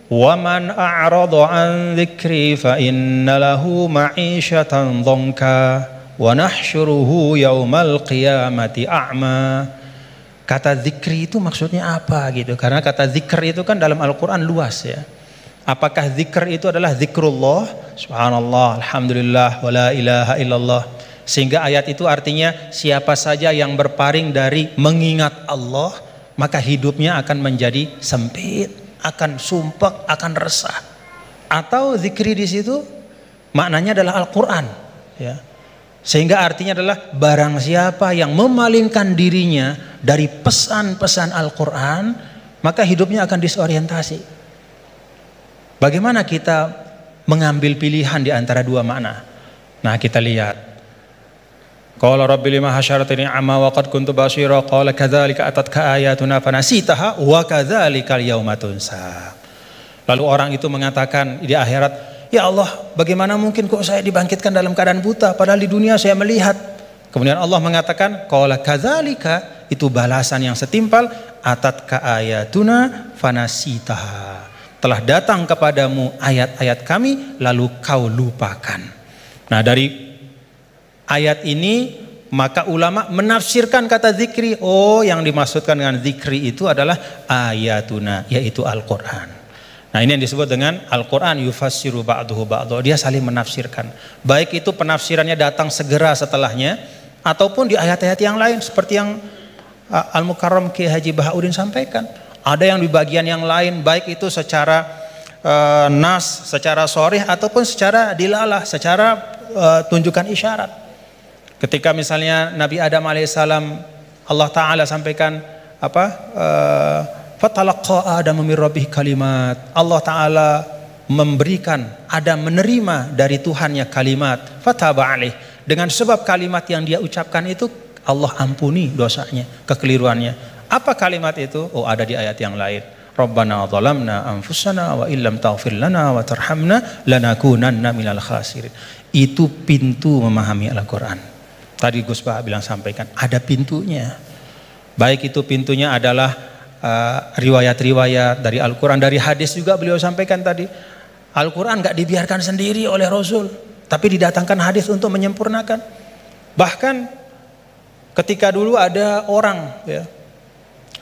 wa man a'rada an dzikri fa inna lahu ma'isyatan dhanka wa nahsyuruhu yaumal qiyamati a'ma. kata zikri itu maksudnya apa gitu. Karena kata zikr itu kan dalam Al-Quran luas ya. Apakah zikr itu adalah zikrullah, subhanallah, alhamdulillah, wala ilaha illallah. Sehingga ayat itu artinya siapa saja yang berpaling dari mengingat Allah, maka hidupnya akan menjadi sempit, akan sumpek, akan resah. Atau zikri di situ maknanya adalah Al-Quran ya. Sehingga artinya adalah barang siapa yang memalingkan dirinya dari pesan-pesan Al-Quran, maka hidupnya akan disorientasi. Bagaimana kita mengambil pilihan di antara dua makna? Nah, kita lihat. Qala rabbi lima hasyaratani amma wa qad kuntu basira qala kadzalika atatka ayatuna fanasitaha wa kadzalikal yauma tunsa. Lalu orang itu mengatakan di akhirat, ya Allah, bagaimana mungkin kok saya dibangkitkan dalam keadaan buta padahal di dunia saya melihat. Kemudian Allah mengatakan qala kadzalika, itu balasan yang setimpal, atatka ayatuna fanasitaha. Telah datang kepadamu ayat-ayat kami lalu kau lupakan. Nah, dari ayat ini maka ulama menafsirkan kata zikri. Oh, yang dimaksudkan dengan zikri itu adalah ayatuna, yaitu Al-Quran. Nah, ini yang disebut dengan Al-Quran yufassiru ba'duhu ba'duhu. Dia saling menafsirkan. Baik itu penafsirannya datang segera setelahnya, ataupun di ayat-ayat yang lain seperti yang Al-Mukarram Kiai Haji Bahaudin sampaikan. Ada yang di bagian yang lain, baik itu secara nas, secara sharih, ataupun secara dilalah, secara tunjukkan isyarat. Ketika misalnya Nabi Adam alaihissalam, Allah Ta'ala sampaikan apa? Fatalaqa Adam min rabbih kalimat. Allah Ta'ala memberikan, Adam menerima dari Tuhannya kalimat. Fataba alaih. Dengan sebab kalimat yang dia ucapkan itu, Allah ampuni dosanya, kekeliruannya. Apa kalimat itu? Oh, ada di ayat yang lain. Rabbana zalamna anfusana wa illam taghfir lana wa tarhamna lanakunanna minal khasirin. Itu pintu memahami Al-Quran. Tadi Gus Bah bilang sampaikan, ada pintunya. Baik itu pintunya adalah riwayat-riwayat dari Al-Quran, dari hadis juga beliau sampaikan tadi. Al-Quran gak dibiarkan sendiri oleh Rasul, tapi didatangkan hadis untuk menyempurnakan. Bahkan ketika dulu ada orang ya,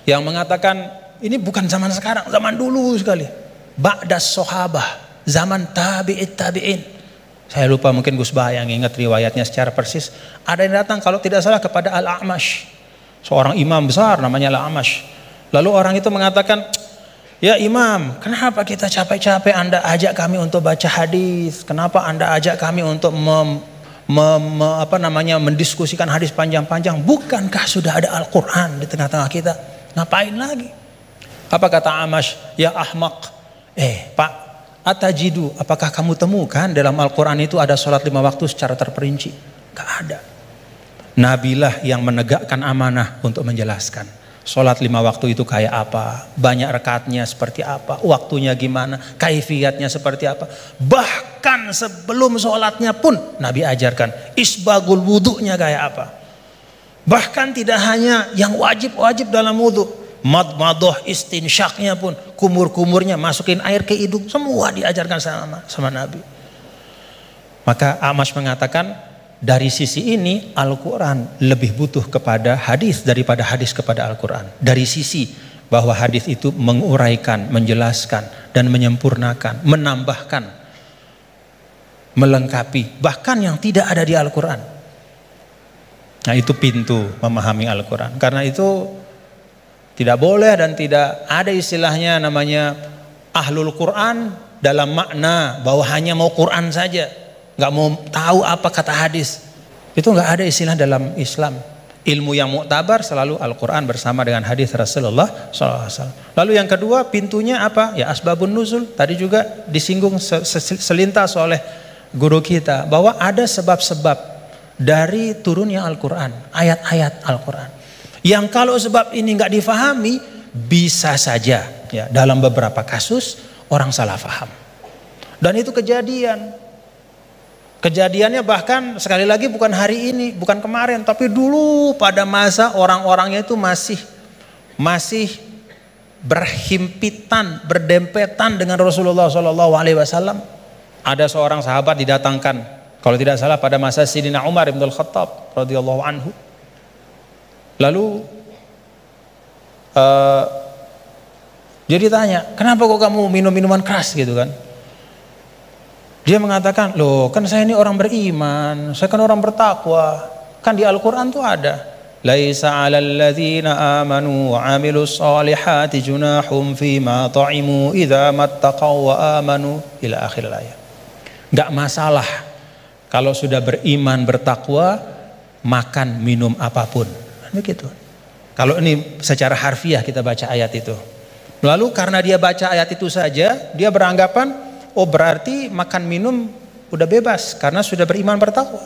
yang mengatakan ini bukan zaman sekarang, zaman dulu sekali. Ba'das sahabah, zaman tabi'it tabi'in. Saya lupa, mungkin Gus Bah yang ingat riwayatnya secara persis. Ada yang datang kalau tidak salah kepada Al-A'mash, seorang imam besar namanya Al-A'mash. Lalu orang itu mengatakan, ya imam, kenapa kita capek-capek Anda ajak kami untuk baca hadis? Kenapa Anda ajak kami untuk mendiskusikan hadis panjang-panjang? Bukankah sudah ada Al-Quran di tengah-tengah kita? Ngapain lagi? Apa kata Amash? Ya ahmaq. Pak, atajidu, apakah kamu temukan dalam Al-Quran itu ada sholat 5 waktu secara terperinci? Gak ada. Nabilah yang menegakkan amanah untuk menjelaskan sholat 5 waktu itu kayak apa, banyak rakaatnya seperti apa, waktunya gimana, kaifiyatnya seperti apa. Bahkan sebelum sholatnya pun Nabi ajarkan isbagul wudunya kayak apa. Bahkan tidak hanya yang wajib-wajib dalam wudu, madmadoh istinsyaknya pun, kumur-kumurnya masukin air ke hidung, semua diajarkan sama Nabi. Maka Amash mengatakan, dari sisi ini Al-Quran lebih butuh kepada hadis daripada hadis kepada Al-Quran. Dari sisi bahwa hadis itu menguraikan, menjelaskan, dan menyempurnakan, menambahkan, melengkapi, bahkan yang tidak ada di Al-Quran. Nah, itu pintu memahami Al-Quran. Karena itu tidak boleh dan tidak ada istilahnya namanya ahlul Quran dalam makna bahwa hanya mau Quran saja, nggak mau tahu apa kata hadis. Itu nggak ada istilah dalam Islam. Ilmu yang muktabar selalu Al-Quran bersama dengan hadis Rasulullah SAW. Lalu yang kedua pintunya apa? Ya asbabun nuzul. Tadi juga disinggung selintas oleh guru kita bahwa ada sebab-sebab dari turunnya Al-Quran, ayat-ayat Al-Quran. Yang kalau sebab ini nggak difahami, bisa saja ya dalam beberapa kasus orang salah faham. Dan itu kejadian. Kejadiannya bahkan sekali lagi bukan hari ini, bukan kemarin, tapi dulu pada masa orang-orangnya itu masih berhimpitan, berdempetan dengan Rasulullah SAW. Ada seorang sahabat didatangkan, kalau tidak salah pada masa Sayyidina Umar bin Al-Khattab radhiyallahu anhu. Lalu Dia ditanya, kenapa kok kamu minum minuman keras gitu kan? Dia mengatakan, loh kan saya ini orang beriman, saya kan orang bertakwa. Kan di Al-Quran tuh ada, laisa 'alal ladzina amanu wa 'amilus solihati junahum fima ta'imu idza mattaqaw wa amanu ila akhir ayat. Enggak masalah kalau sudah beriman bertakwa makan minum apapun. Begitu. Kalau ini secara harfiah kita baca ayat itu. Lalu karena dia baca ayat itu saja, dia beranggapan, oh berarti makan minum udah bebas karena sudah beriman bertakwa.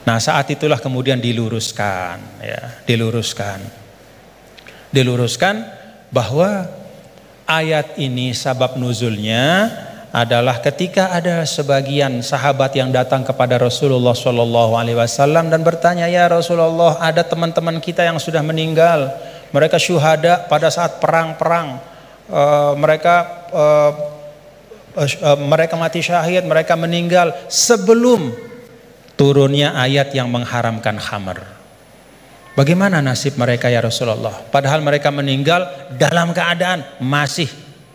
Nah saat itulah kemudian diluruskan, ya, diluruskan bahwa ayat ini sabab nuzulnya adalah ketika ada sebagian sahabat yang datang kepada Rasulullah SAW dan bertanya, ya Rasulullah, ada teman-teman kita yang sudah meninggal, mereka syuhada pada saat perang-perang, mereka mati syahid, mereka meninggal sebelum turunnya ayat yang mengharamkan khamr. Bagaimana nasib mereka ya Rasulullah? Padahal mereka meninggal dalam keadaan masih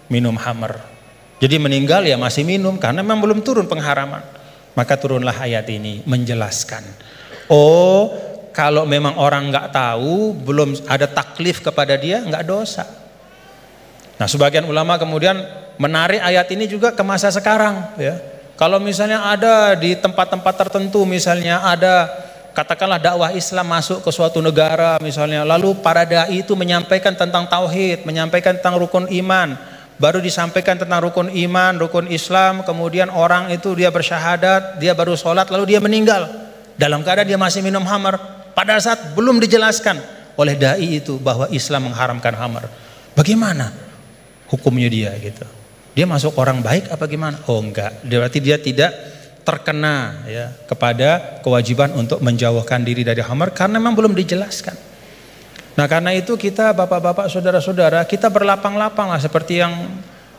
minum khamr. Jadi meninggal ya masih minum karena memang belum turun pengharaman. Maka turunlah ayat ini menjelaskan. Oh, kalau memang orang nggak tahu, belum ada taklif kepada dia, nggak dosa. Nah, sebagian ulama kemudian menarik ayat ini juga ke masa sekarang. Ya, kalau misalnya ada di tempat-tempat tertentu, misalnya ada katakanlah dakwah Islam masuk ke suatu negara, misalnya, lalu para dai itu menyampaikan tentang tauhid, menyampaikan tentang rukun iman. Baru disampaikan tentang rukun iman, rukun Islam, kemudian orang itu dia bersyahadat, dia baru sholat, lalu dia meninggal dalam keadaan dia masih minum khamr. Pada saat belum dijelaskan oleh dai itu bahwa Islam mengharamkan khamr, bagaimana hukumnya dia gitu? Dia masuk orang baik apa gimana? Oh enggak, berarti dia tidak terkena ya kepada kewajiban untuk menjauhkan diri dari khamr karena memang belum dijelaskan. Nah karena itu kita bapak-bapak saudara-saudara kita berlapang-lapang lah seperti yang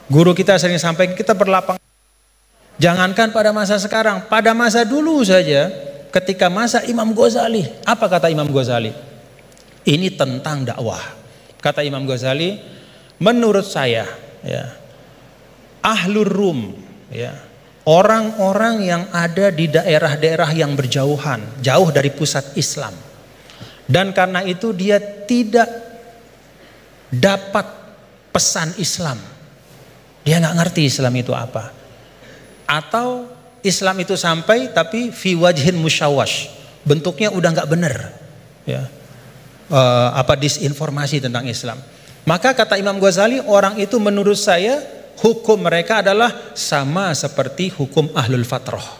guru kita sering sampaikan, kita berlapang. Jangankan pada masa sekarang, pada masa dulu saja ketika masa Imam Ghazali, apa kata Imam Ghazali? Ini tentang dakwah. Kata Imam Ghazali, menurut saya ya, ahlur rum ya, orang-orang yang ada di daerah-daerah yang berjauhan, jauh dari pusat Islam. Dan karena itu dia tidak dapat pesan Islam. Dia nggak ngerti Islam itu apa. Atau Islam itu sampai tapi fi wajhin musyawash, bentuknya udah nggak benar. Ya. Disinformasi tentang Islam. Maka kata Imam Ghazali, orang itu menurut saya hukum mereka adalah sama seperti hukum ahlul fatrah.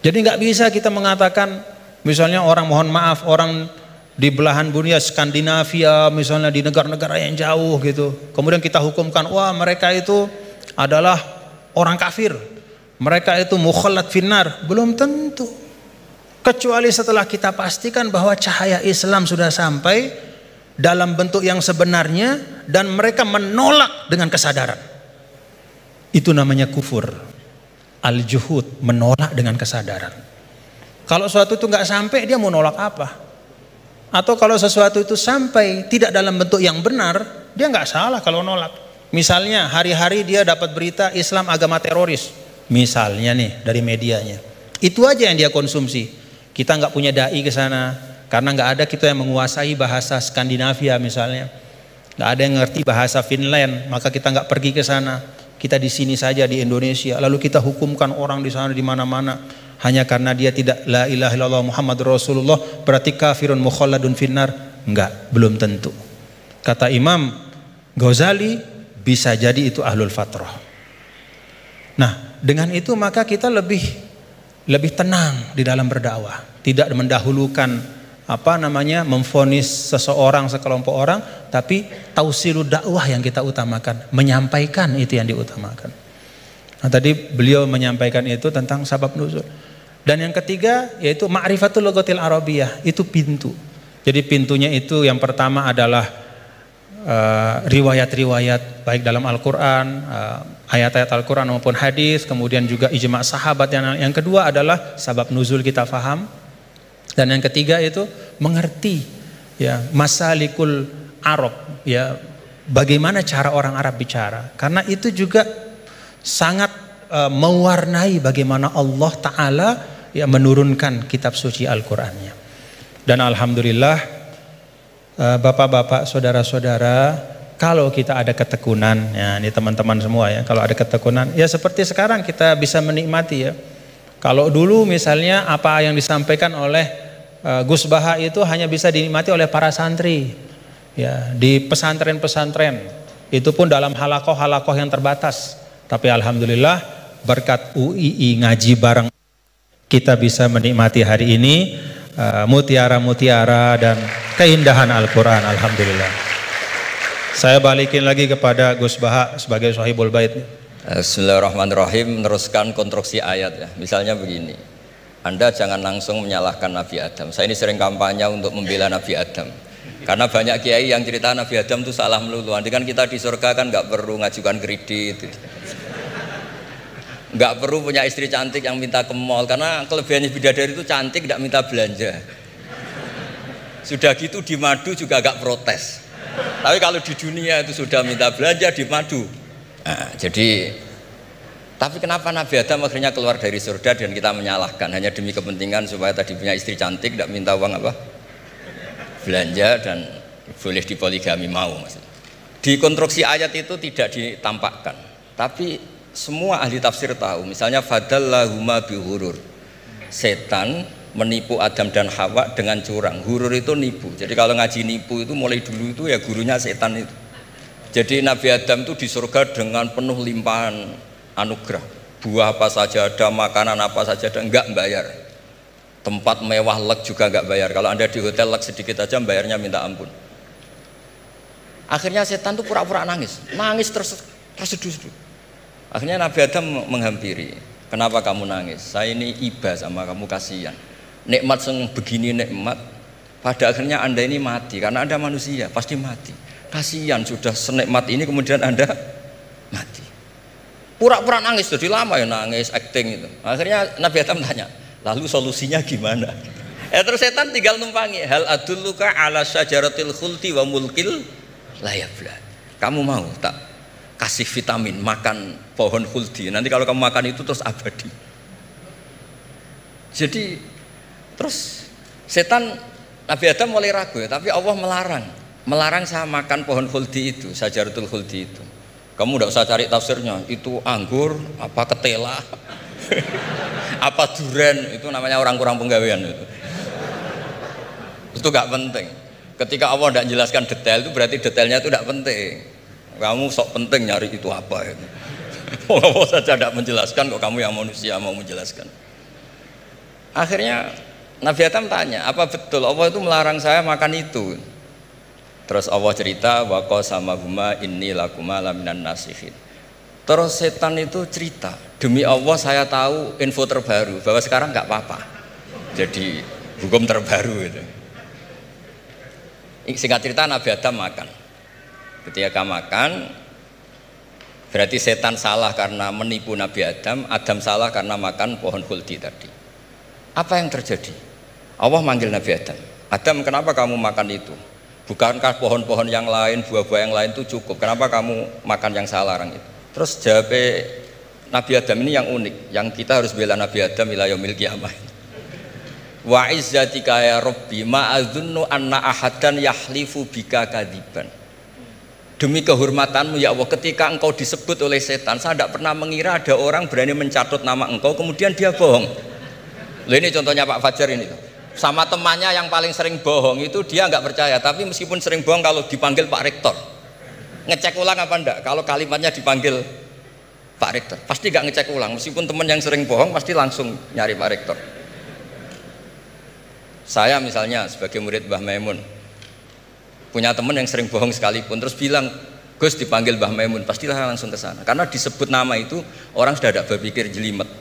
Jadi nggak bisa kita mengatakan misalnya orang, mohon maaf, orang di belahan dunia Skandinavia misalnya di negara-negara yang jauh gitu, kemudian kita hukumkan wah mereka itu adalah orang kafir, mereka itu mukhallat finnar. Belum tentu, kecuali setelah kita pastikan bahwa cahaya Islam sudah sampai dalam bentuk yang sebenarnya dan mereka menolak dengan kesadaran. Itu namanya kufur. Al-juhud, menolak dengan kesadaran. Kalau sesuatu itu nggak sampai, dia mau nolak apa? Atau kalau sesuatu itu sampai tidak dalam bentuk yang benar, dia nggak salah kalau nolak. Misalnya hari-hari dia dapat berita Islam agama teroris, misalnya nih dari medianya, itu aja yang dia konsumsi. Kita nggak punya dai ke sana karena nggak ada kita yang menguasai bahasa Skandinavia misalnya, nggak ada yang ngerti bahasa Finland, maka kita nggak pergi ke sana. Kita di sini saja di Indonesia, lalu kita hukumkan orang di sana di mana-mana hanya karena dia tidak la ilaha illallah Muhammadur Rasulullah berarti kafirun mukhalladun finnar. Enggak, belum tentu. Kata Imam Ghazali, bisa jadi itu ahlul fatrah. Nah, dengan itu maka kita lebih tenang di dalam berdakwah, tidak mendahulukan memvonis seseorang, sekelompok orang, tapi tausilud dakwah yang kita utamakan, menyampaikan itu yang diutamakan. Nah, tadi beliau menyampaikan itu tentang sabab nuzul. Dan yang ketiga yaitu ma'rifatul lughatil arabiyyah, itu pintu. Jadi pintunya itu yang pertama adalah riwayat-riwayat baik dalam Al-Qur'an, ayat-ayat Al-Qur'an maupun hadis, kemudian juga ijma' sahabat. Yang kedua adalah sabab nuzul kita faham. Dan yang ketiga itu mengerti ya masalikul Arab, ya bagaimana cara orang Arab bicara, karena itu juga sangat mewarnai bagaimana Allah Ta'ala ya menurunkan kitab suci Al-Qur'annya. Dan alhamdulillah bapak-bapak, saudara-saudara, kalau kita ada ketekunan, ya ini teman-teman semua ya, kalau ada ketekunan, ya seperti sekarang kita bisa menikmati ya. Kalau dulu misalnya apa yang disampaikan oleh Gus Baha itu hanya bisa dinikmati oleh para santri, ya di pesantren-pesantren, itu pun dalam halakoh-halakoh yang terbatas. Tapi alhamdulillah berkat UII ngaji bareng kita bisa menikmati hari ini mutiara-mutiara dan keindahan Al-Quran. Alhamdulillah. Saya balikin lagi kepada Gus Baha sebagai Sohibul Bait. Bismillahirrahmanirrahim. Meneruskan konstruksi ayat ya. Misalnya begini, Anda jangan langsung menyalahkan Nabi Adam. Saya ini sering kampanye untuk membela Nabi Adam, karena banyak kiai yang cerita Nabi Adam itu salah melulu. Nanti kan kita di surga kan nggak perlu ngajukan kredit, nggak perlu punya istri cantik yang minta ke mall, karena kelebihannya bidadari itu cantik, nggak minta belanja. Sudah gitu di madu juga agak protes. Tapi kalau di dunia itu sudah minta belanja di madu. Nah, tapi kenapa Nabi Adam akhirnya keluar dari surga dan kita menyalahkan hanya demi kepentingan supaya tadi punya istri cantik, tidak minta uang apa? Belanja dan boleh dipoligami mau. Maksudnya. Di konstruksi ayat itu tidak ditampakkan, tapi semua ahli tafsir tahu. Misalnya fadallahuma bihurur, setan menipu Adam dan Hawa dengan curang. Hurur itu nipu. Jadi kalau ngaji nipu itu mulai dulu itu ya gurunya setan itu. Jadi Nabi Adam itu di surga dengan penuh limpahan anugerah. Buah apa saja ada, makanan apa saja ada, enggak bayar. Tempat mewah leg juga enggak bayar. Kalau Anda di hotel leg sedikit aja bayarnya minta ampun. Akhirnya setan itu pura-pura nangis terseduh-seduh. Akhirnya Nabi Adam menghampiri. Kenapa kamu nangis? Saya ini iba sama kamu, kasihan. Nikmat yang begini nikmat, pada akhirnya Anda ini mati. Karena Anda manusia, pasti mati. Kasihan sudah senikmat ini kemudian Anda mati. Pura-pura nangis, jadi lama ya nangis, acting itu. Akhirnya Nabi Adam tanya, lalu solusinya gimana? Terus setan tinggal numpangi. Hal adulluka ala syajaratil khuldi wa mulkil la yafla. Kamu mau tak kasih vitamin, makan pohon khuldi. Nanti kalau kamu makan itu terus abadi. Jadi terus setan, Nabi Adam mulai ragu ya, tapi Allah melarang saya makan pohon khuldi itu, syajaratul khuldi itu. Kamu tidak usah cari tafsirnya, itu anggur, apa ketela, apa duren, itu namanya orang kurang penggawean itu. Itu gak penting. Ketika Allah tidak menjelaskan detail itu berarti detailnya itu tidak penting. Kamu sok penting nyari itu apa itu. Allah saja tidak menjelaskan, kok kamu yang manusia mau menjelaskan. Akhirnya Nabi Adam tanya, apa betul Allah itu melarang saya makan itu? Terus Allah cerita, wa qasamahuma inni lakuma laminan nasihin. Terus setan itu cerita, demi Allah saya tahu info terbaru bahwa sekarang nggak apa-apa. Jadi hukum terbaru itu. Singkat cerita Nabi Adam makan. Ketika makan, berarti setan salah karena menipu Nabi Adam, Adam salah karena makan pohon khuldi tadi. Apa yang terjadi? Allah manggil Nabi Adam. Adam, kenapa kamu makan itu? Bukankah pohon-pohon yang lain, buah-buah yang lain itu cukup? Kenapa kamu makan yang saya larang itu? Terus jawab Nabi Adam ini yang unik, yang kita harus bela Nabi Adam ila yaumil qiyamah. Wa izzatika ya Rabbi ma adzunnu anna ahadan yahlifu bika kadiban. Demi kehormatanmu ya Allah, ketika engkau disebut oleh setan, saya tidak pernah mengira ada orang berani mencatut nama engkau kemudian dia bohong. Loh, ini contohnya Pak Fajar ini tuh. Sama temannya yang paling sering bohong itu dia nggak percaya, tapi meskipun sering bohong kalau dipanggil Pak Rektor ngecek ulang apa enggak, kalau kalimatnya dipanggil Pak Rektor pasti nggak ngecek ulang, meskipun teman yang sering bohong pasti langsung nyari Pak Rektor. Saya misalnya sebagai murid Mbah Maimun punya teman yang sering bohong sekalipun terus bilang Gus dipanggil Mbah Maimun, pastilah langsung ke sana karena disebut nama itu orang sudah tidak berpikir jelimet.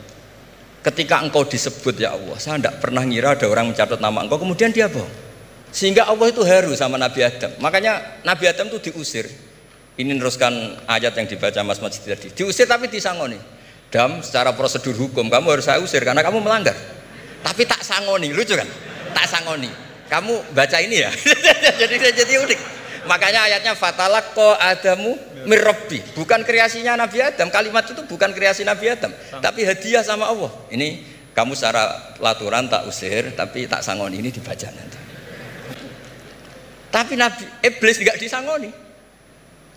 Ketika engkau disebut ya Allah, saya tidak pernah ngira ada orang mencatat nama engkau kemudian dia bohong, sehingga Allah itu haru sama Nabi Adam. Makanya Nabi Adam itu diusir. Ini meneruskan ayat yang dibaca Mas Masjid tadi, diusir tapi disangoni. Dam, secara prosedur hukum kamu harus saya usir karena kamu melanggar, tapi tak sangoni. Lucu kan? Tak sangoni. Kamu baca ini ya. jadi unik. Makanya ayatnya fatalaqqa Adamu mir Rabbi. Bukan kreasinya Nabi Adam. Kalimat itu bukan kreasi Nabi Adam, tapi hadiah sama Allah. Ini kamu secara laturan tak usir, tapi tak sangoni, ini dibaca nanti. Tapi Nabi Iblis tidak disangoni.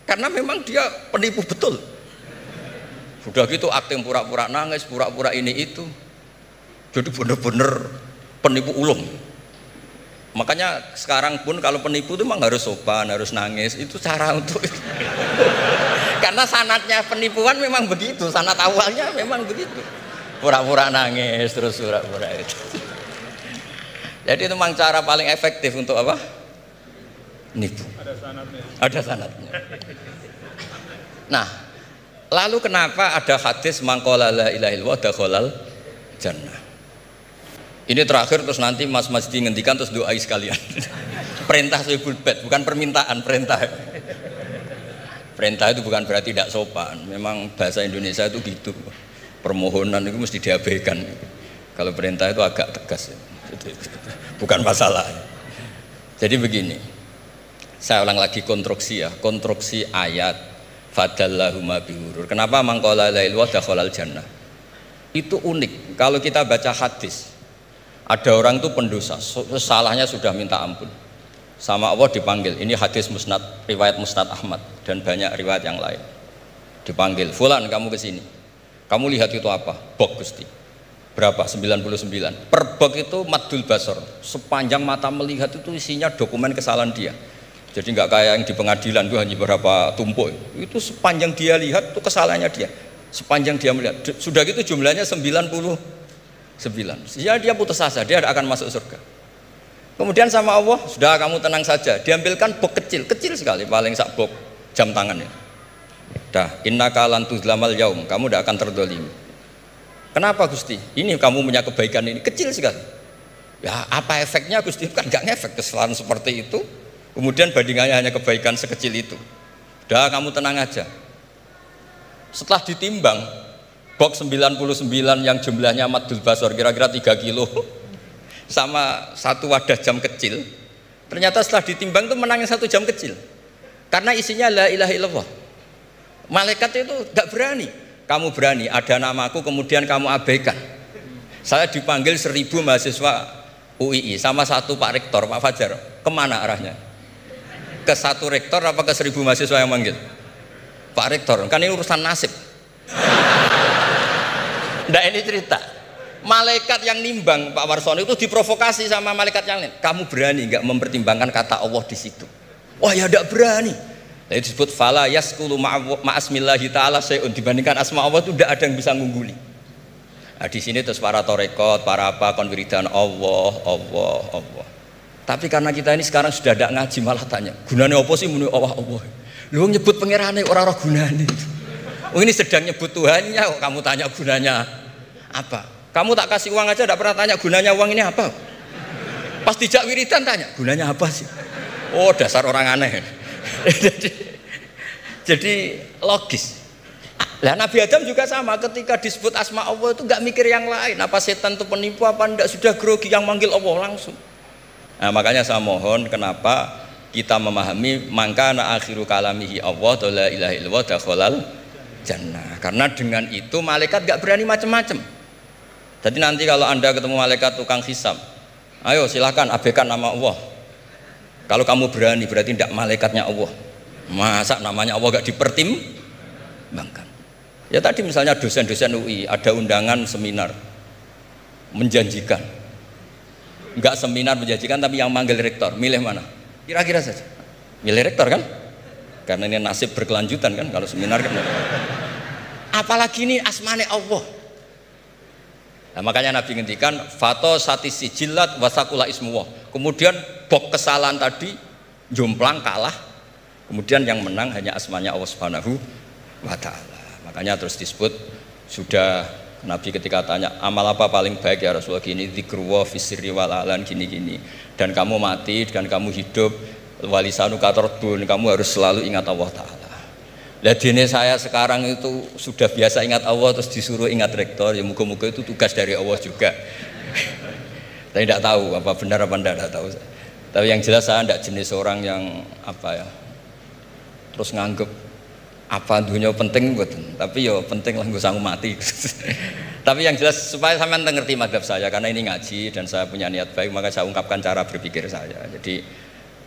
Karena memang dia penipu betul. Sudah gitu akting pura-pura nangis, pura-pura ini itu. Jadi benar-benar penipu ulung. Makanya sekarang pun kalau penipu itu memang harus sopan, harus nangis. Itu cara untuk karena sanatnya penipuan memang begitu. Sanat awalnya memang begitu. Pura-pura nangis, terus pura-pura itu. Jadi itu memang cara paling efektif untuk apa? Nipu. Ada sanatnya. Nah, lalu kenapa ada hadis mangqala la ilaha illallah dakhalal jannah? Ini terakhir terus nanti Mas Masdi ngendikan terus doai sekalian. Perintah sahibul bait, bukan permintaan, perintah. Perintah itu bukan berarti tidak sopan. Memang bahasa Indonesia itu gitu. Permohonan itu mesti diabaikan. Kalau perintah itu agak tegas. Bukan masalah. Jadi begini. Saya ulang lagi konstruksi ya, konstruksi ayat fadallahuma bihurur. Kenapa mangqala la ilaha dakhalal jannah? Itu unik. Kalau kita baca hadis, ada orang itu pendosa, salahnya sudah minta ampun. Sama Allah dipanggil. Ini hadis musnad, riwayat Musnad Ahmad dan banyak riwayat yang lain. Dipanggil, "Fulan, kamu ke sini. Kamu lihat itu apa?" "Bok, Gusti." "Berapa?" 99. Per bok itu maddul basor. Sepanjang mata melihat itu isinya dokumen kesalahan dia. Jadi nggak kayak yang di pengadilan itu hanya beberapa tumpuk. Itu sepanjang dia lihat itu kesalahannya dia. Sepanjang dia melihat. Sudah gitu jumlahnya 99. Ya dia putus asa, dia akan masuk surga. Kemudian sama Allah, sudah kamu tenang saja. Diambilkan bok kecil, kecil sekali, paling sak bok jam tangannya. Dah, innaka lan tuzlamal yaum, kamu tidak akan terdolimi. Kenapa Gusti? Ini kamu punya kebaikan ini kecil sekali. Ya apa efeknya Gusti? Kan nggak ngefek kesalahan seperti itu. Kemudian bandingannya hanya kebaikan sekecil itu. Dah kamu tenang aja. Setelah ditimbang, box 99 yang jumlahnya maddul basor kira-kira 3 kilo sama satu wadah jam kecil, ternyata setelah ditimbang itu menangin 1 jam kecil. Karena isinya la ilaha illallah. Malaikat itu gak berani. Kamu berani, ada namaku kemudian kamu abaikan. Saya dipanggil 1000 mahasiswa UII sama satu Pak Rektor, Pak Fajar. Kemana arahnya? Ke satu rektor apa ke 1000 mahasiswa yang manggil? Pak Rektor, kan ini urusan nasib. Nah ini cerita. Malaikat yang nimbang Pak Warsono itu diprovokasi sama malaikat yang lain. Kamu berani nggak mempertimbangkan kata Allah di situ? Wah ya tidak berani. Nah, itu disebut fala yaskulu ma'asmillahi ta'ala sayun, dibandingkan asma Allah itu tidak ada yang bisa ngungguli. Nah, di sini terus para torekot, para apa konwiridan Allah. Tapi karena kita ini sekarang sudah tidak ngaji malah tanya, gunanya apa sih muni Allah? Lu nyebut pangerane orang gunane. Oh ini sedang nyebut Tuhannya, kok kamu tanya gunanya apa? Kamu tak kasih uang aja tidak pernah tanya gunanya uang ini apa? Pas dijak wiridan tanya, gunanya apa sih? Oh dasar orang aneh. jadi logis. Lah Nabi Adam juga sama, ketika disebut asma Allah itu nggak mikir yang lain. Apa setan itu penipu apa enggak, sudah grogi yang manggil Allah langsung. Nah makanya saya mohon kenapa kita memahami mangkana akhiru kalamihi Allah la ilaha illallah dakhalal jannah. Karena dengan itu malaikat gak berani macam-macam. Jadi nanti kalau Anda ketemu malaikat tukang hisab, ayo silakan abaikan nama Allah. Kalau kamu berani berarti tidak malaikatnya Allah. Masa namanya Allah gak dipertimbangkan? Ya tadi misalnya dosen-dosen UI ada undangan seminar menjanjikan. Enggak seminar menjanjikan tapi yang manggil rektor, milih mana? Kira-kira saja. Milih rektor kan? Karena ini nasib berkelanjutan kan kalau seminar kan. Apalagi ini asmane Allah. Nah, makanya Nabi ngendikan fato satisi jilat wasakula ismuwah. Kemudian bok kesalahan tadi jomplang kalah. Kemudian yang menang hanya asmanya Allah Subhanahu wa taala. Makanya terus disebut sudah Nabi ketika tanya amal apa paling baik ya Rasulullah, gini dzikrullah fisirri wal alan gini-gini, dan kamu mati dan kamu hidup walisanu katarbun, kamu harus selalu ingat Allah Ta'ala. Lah dene saya sekarang itu sudah biasa ingat Allah terus disuruh ingat rektor, ya muga-muga itu tugas dari Allah juga. Saya tidak tahu apa benar apa tidak tahu. Tapi yang jelas saya tidak jenis orang yang terus nganggep apa dunia penting betul. Tapi yo penting lah gue sanggup mati. Tapi yang jelas supaya sampean ngerti madhab saya, karena ini ngaji dan saya punya niat baik, maka saya ungkapkan cara berpikir saya. Jadi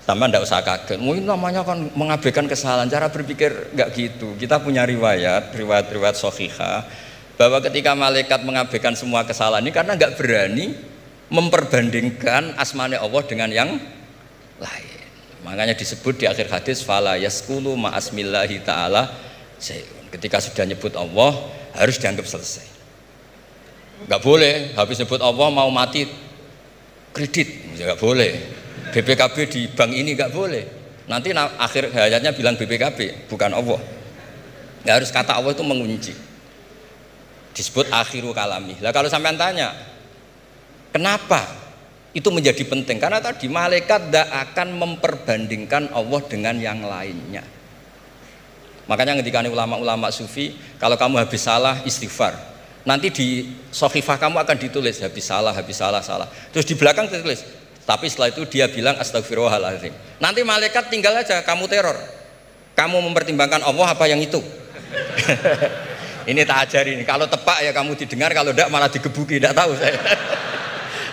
sampean tidak usah kaget. Mungkin namanya kan mengabaikan kesalahan, cara berpikir nggak gitu. Kita punya riwayat sahihah bahwa ketika malaikat mengabaikan semua kesalahan ini karena nggak berani memperbandingkan asmane Allah dengan yang lain. Makanya disebut di akhir hadis fala yaskulu ma'asmillahi ta'ala sayun. Ketika sudah nyebut Allah harus dianggap selesai. Enggak boleh habis nyebut Allah mau mati kredit, enggak boleh. BPKB di bank ini enggak boleh. Nanti akhir hayatnya bilang BPKB bukan Allah. Enggak harus kata Allah itu mengunci. Disebut akhiru kalami. Lah kalau sampean tanya, kenapa itu menjadi penting? Karena tadi malaikat tidak akan memperbandingkan Allah dengan yang lainnya. Makanya ketika ulama-ulama sufi, kalau kamu habis salah istighfar, nanti di sohifah kamu akan ditulis habis salah. Terus di belakang ditulis, tapi setelah itu dia bilang astagfirullahaladzim. Nanti malaikat tinggal aja kamu teror. Kamu mempertimbangkan Allah apa yang itu? Ini tak ajarin. Kalau tepak ya kamu didengar, kalau tidak malah digebuki. Tidak tahu saya.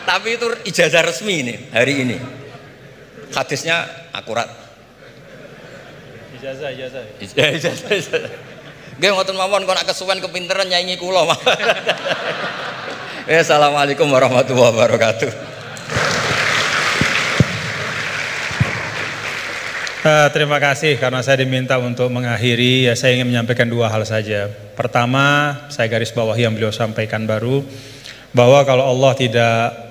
Tapi itu ijazah resmi ini hari ini. Hadisnya akurat. Ijazah. Nggih ngoten mawon kok nak kesuwen kepinteran nyanyi kula. Assalamualaikum warahmatullahi wabarakatuh. Terima kasih karena saya diminta untuk mengakhiri. Ya, saya ingin menyampaikan dua hal saja. Pertama, saya garis bawahi yang beliau sampaikan baru, bahwa kalau Allah tidak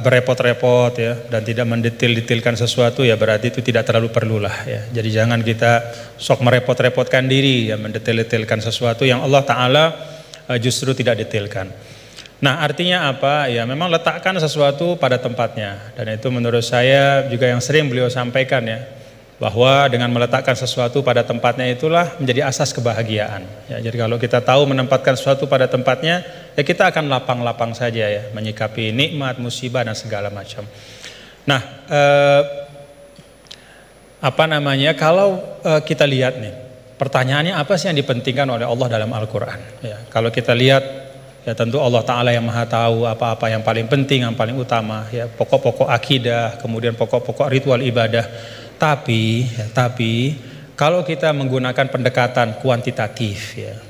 berepot-repot ya dan tidak mendetil-detilkan sesuatu, ya berarti itu tidak terlalu perlulah ya. Jadi jangan kita sok merepot-repotkan diri ya mendetil-detilkan sesuatu yang Allah Ta'ala justru tidak detilkan. Nah artinya apa? Ya memang letakkan sesuatu pada tempatnya, dan itu menurut saya juga yang sering beliau sampaikan ya, bahwa dengan meletakkan sesuatu pada tempatnya itulah menjadi asas kebahagiaan ya. Jadi kalau kita tahu menempatkan sesuatu pada tempatnya, ya kita akan lapang-lapang saja ya menyikapi nikmat, musibah dan segala macam. Nah kalau kita lihat nih, pertanyaannya apa sih yang dipentingkan oleh Allah dalam Al-Quran ya. Kalau kita lihat ya tentu Allah Ta'ala yang maha tahu apa-apa yang paling penting, yang paling utama ya, pokok-pokok akidah, kemudian pokok-pokok ritual ibadah. Tapi kalau kita menggunakan pendekatan kuantitatif ya,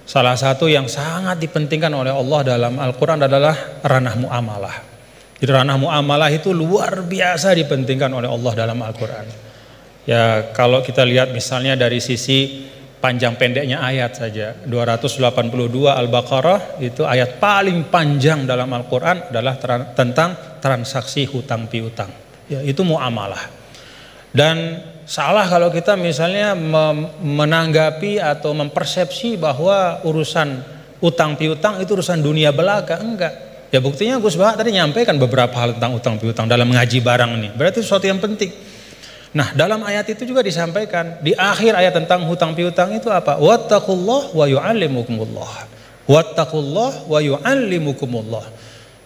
salah satu yang sangat dipentingkan oleh Allah dalam Al-Quran adalah ranah muamalah. Jadi ranah muamalah itu luar biasa dipentingkan oleh Allah dalam Al-Quran. Ya kalau kita lihat misalnya dari sisi panjang pendeknya ayat saja, 282 Al-Baqarah itu ayat paling panjang dalam Al-Quran adalah tentang transaksi hutang piutang. Ya itu muamalah. Dan salah kalau kita misalnya menanggapi atau mempersepsi bahwa urusan utang piutang itu urusan dunia belaka. Enggak. Ya buktinya Gus Bah tadi nyampaikan beberapa hal tentang utang piutang dalam ngaji barang ini. Berarti sesuatu yang penting. Nah dalam ayat itu juga disampaikan di akhir ayat tentang hutang piutang itu apa? Wattaqullah wa yu'allimukumullah. Wattaqullah wa yu'allimukumullah.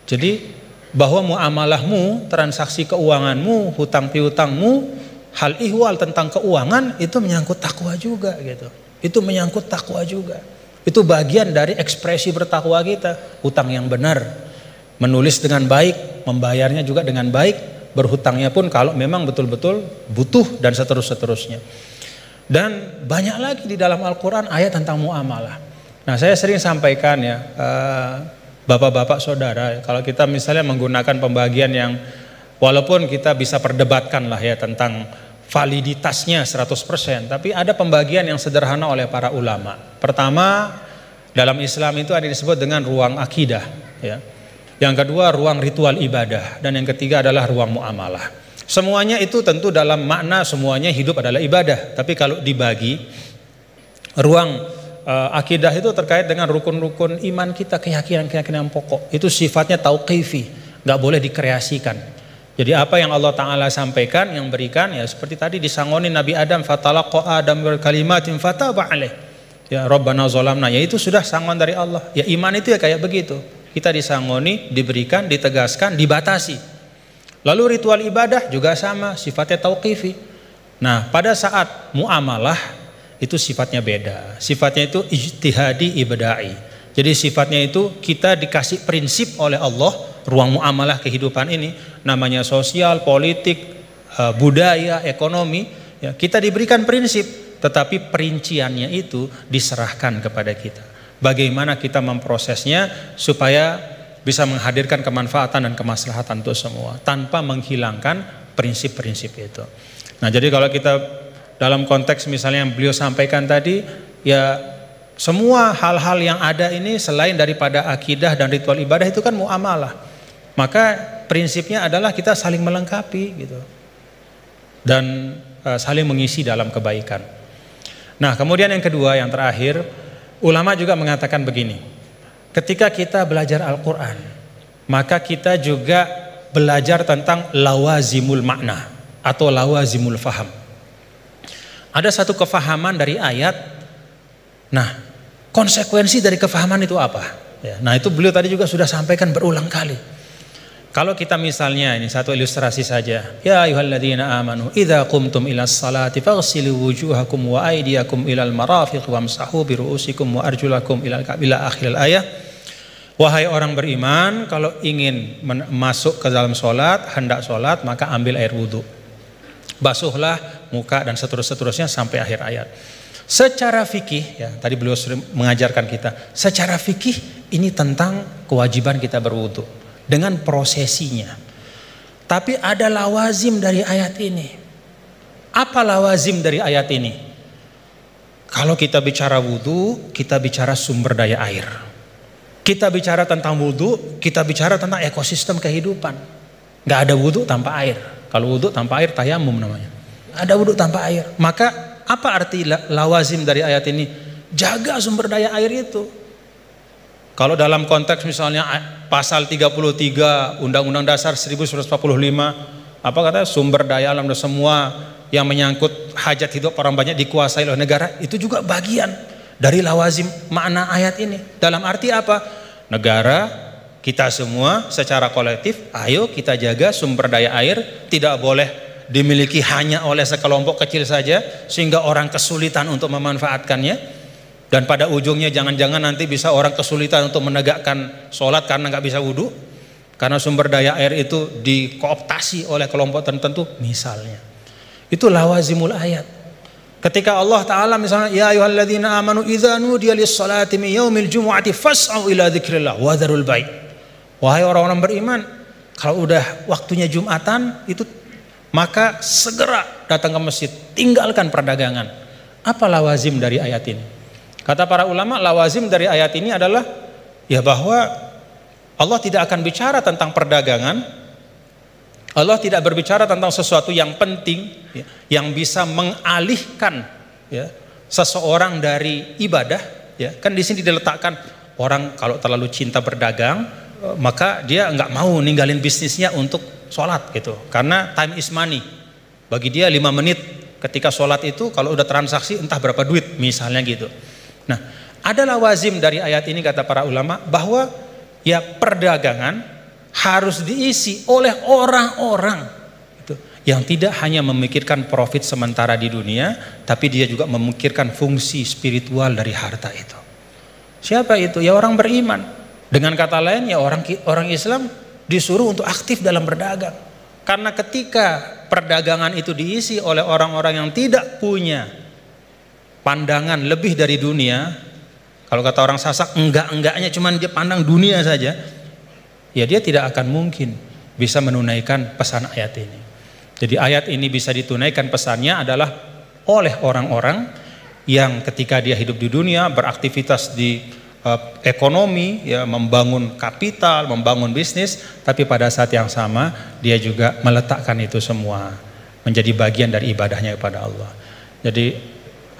Jadi bahwa muamalahmu, transaksi keuanganmu, hutang piutangmu, hal ihwal tentang keuangan itu menyangkut takwa juga gitu. Itu menyangkut takwa juga. Itu bagian dari ekspresi bertakwa kita. Hutang yang benar, menulis dengan baik, membayarnya juga dengan baik, berhutangnya pun kalau memang betul-betul butuh dan seterusnya. Dan banyak lagi di dalam Al-Quran ayat tentang muamalah. Nah saya sering sampaikan ya, bapak-bapak saudara, kalau kita misalnya menggunakan pembagian yang walaupun kita bisa perdebatkan lah ya tentang validitasnya 100%, tapi ada pembagian yang sederhana oleh para ulama. Pertama, dalam Islam itu ada disebut dengan ruang akidah ya. Yang kedua ruang ritual ibadah, dan yang ketiga adalah ruang muamalah. Semuanya itu tentu dalam makna semuanya hidup adalah ibadah, tapi kalau dibagi ruang akidah itu terkait dengan rukun-rukun iman kita, keyakinan-keyakinan pokok. Itu sifatnya tauqifi, nggak boleh dikreasikan. Jadi apa yang Allah Ta'ala sampaikan, yang berikan ya seperti tadi disangoni Nabi Adam, fatalaqa Adam berkalimatin fataba alaih. Ya Rabbana zolamna, ya itu sudah sangon dari Allah. Ya iman itu ya kayak begitu. Kita disangoni, diberikan, ditegaskan, dibatasi. Lalu ritual ibadah juga sama, sifatnya tauqifi. Nah, pada saat muamalah itu sifatnya beda. Sifatnya itu ijtihadi ibada'i. Jadi sifatnya itu kita dikasih prinsip oleh Allah, ruang muamalah kehidupan ini, namanya sosial, politik, budaya, ekonomi, ya, kita diberikan prinsip, tetapi perinciannya itu diserahkan kepada kita. Bagaimana kita memprosesnya supaya bisa menghadirkan kemanfaatan dan kemaslahatan untuk semua tanpa menghilangkan prinsip-prinsip itu. Nah, jadi kalau kita dalam konteks misalnya yang beliau sampaikan tadi, ya semua hal-hal yang ada ini selain daripada akidah dan ritual ibadah itu kan muamalah. Maka prinsipnya adalah kita saling melengkapi gitu. Dan saling mengisi dalam kebaikan. Nah, kemudian yang kedua, yang terakhir, ulama juga mengatakan begini. Ketika kita belajar Al-Quran, maka kita juga belajar tentang lawazimul makna atau lawazimul faham. Ada satu kefahaman dari ayat. Nah, konsekuensi dari kefahaman itu apa? Ya, nah, itu beliau tadi juga sudah sampaikan berulang kali. Kalau kita misalnya, ini satu ilustrasi saja. Ya ayyuhalladzina amanu idza qumtum ilas salati faghsilu wujuhakum wa aydiyakum ilal marafiq wamsahu bi ru'usikum wa arjulakum ila akhiril ayah. Wahai orang beriman, kalau ingin masuk ke dalam solat, hendak solat, maka ambil air wudu. Basuhlah muka dan seterusnya sampai akhir ayat. Secara fikih, ya, tadi beliau sering mengajarkan kita, secara fikih ini tentang kewajiban kita berwudu dengan prosesinya. Tapi ada lawazim dari ayat ini. Apa lawazim dari ayat ini? Kalau kita bicara wudu, kita bicara sumber daya air. Kita bicara tentang wudu, kita bicara tentang ekosistem kehidupan. Gak ada wudu tanpa air. Kalau wudu tanpa air tayamum namanya. Ada wudu tanpa air. Maka apa arti lawazim dari ayat ini? Jaga sumber daya air itu. Kalau dalam konteks misalnya pasal 33 Undang-Undang Dasar 1945, apa katanya, sumber daya alam dan semua yang menyangkut hajat hidup orang banyak dikuasai oleh negara, itu juga bagian dari lawazim makna ayat ini. Dalam arti apa? Negara, kita semua secara kolektif, ayo kita jaga sumber daya air, tidak boleh dimiliki hanya oleh sekelompok kecil saja sehingga orang kesulitan untuk memanfaatkannya. Dan pada ujungnya jangan-jangan nanti bisa orang kesulitan untuk menegakkan sholat karena nggak bisa wudhu, karena sumber daya air itu dikooptasi oleh kelompok tertentu misalnya. Itu lawazimul ayat. Ketika Allah Ta'ala misalnya, ya ayyuhalladzina amanu idza nudiya lis-salati min yaumil jumu'ati fas'au ila dzikrillah wa dzarul bai'. Wahai orang-orang beriman, kalau udah waktunya Jumatan itu, maka segera datang ke masjid, tinggalkan perdagangan. Apa lawazim dari ayat ini? Kata para ulama, lawazim dari ayat ini adalah ya bahwa Allah tidak akan bicara tentang perdagangan. Allah tidak berbicara tentang sesuatu yang penting, ya, yang bisa mengalihkan, ya, seseorang dari ibadah. Ya, kan di sini diletakkan orang kalau terlalu cinta berdagang, maka dia nggak mau ninggalin bisnisnya untuk sholat gitu. Karena time is money. Bagi dia 5 menit ketika sholat itu kalau udah transaksi entah berapa duit misalnya gitu. Nah, ada lawazim dari ayat ini kata para ulama bahwa ya perdagangan harus diisi oleh orang-orang gitu, yang tidak hanya memikirkan profit sementara di dunia, tapi dia juga memikirkan fungsi spiritual dari harta itu. Siapa itu? Ya orang beriman. Dengan kata lain ya orang Islam disuruh untuk aktif dalam berdagang. Karena ketika perdagangan itu diisi oleh orang-orang yang tidak punya pandangan lebih dari dunia, kalau kata orang Sasak enggaknya cuman dia pandang dunia saja, ya dia tidak akan mungkin bisa menunaikan pesan ayat ini. Jadi ayat ini bisa ditunaikan pesannya adalah oleh orang-orang yang ketika dia hidup di dunia beraktivitas di ekonomi, ya, membangun kapital, membangun bisnis, tapi pada saat yang sama dia juga meletakkan itu semua menjadi bagian dari ibadahnya kepada Allah. Jadi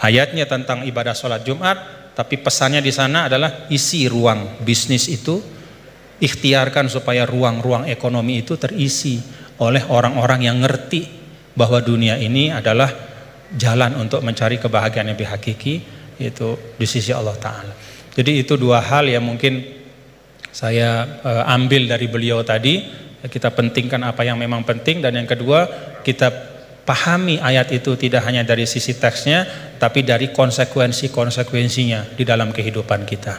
ayatnya tentang ibadah sholat Jumat, tapi pesannya di sana adalah isi ruang bisnis itu, ikhtiarkan supaya ruang-ruang ekonomi itu terisi oleh orang-orang yang ngerti bahwa dunia ini adalah jalan untuk mencari kebahagiaan yang lebih hakiki, yaitu di sisi Allah Ta'ala. Jadi itu dua hal yang mungkin saya ambil dari beliau tadi kita pentingkan apa yang memang penting, dan yang kedua kita pahami ayat itu tidak hanya dari sisi teksnya tapi dari konsekuensinya di dalam kehidupan kita.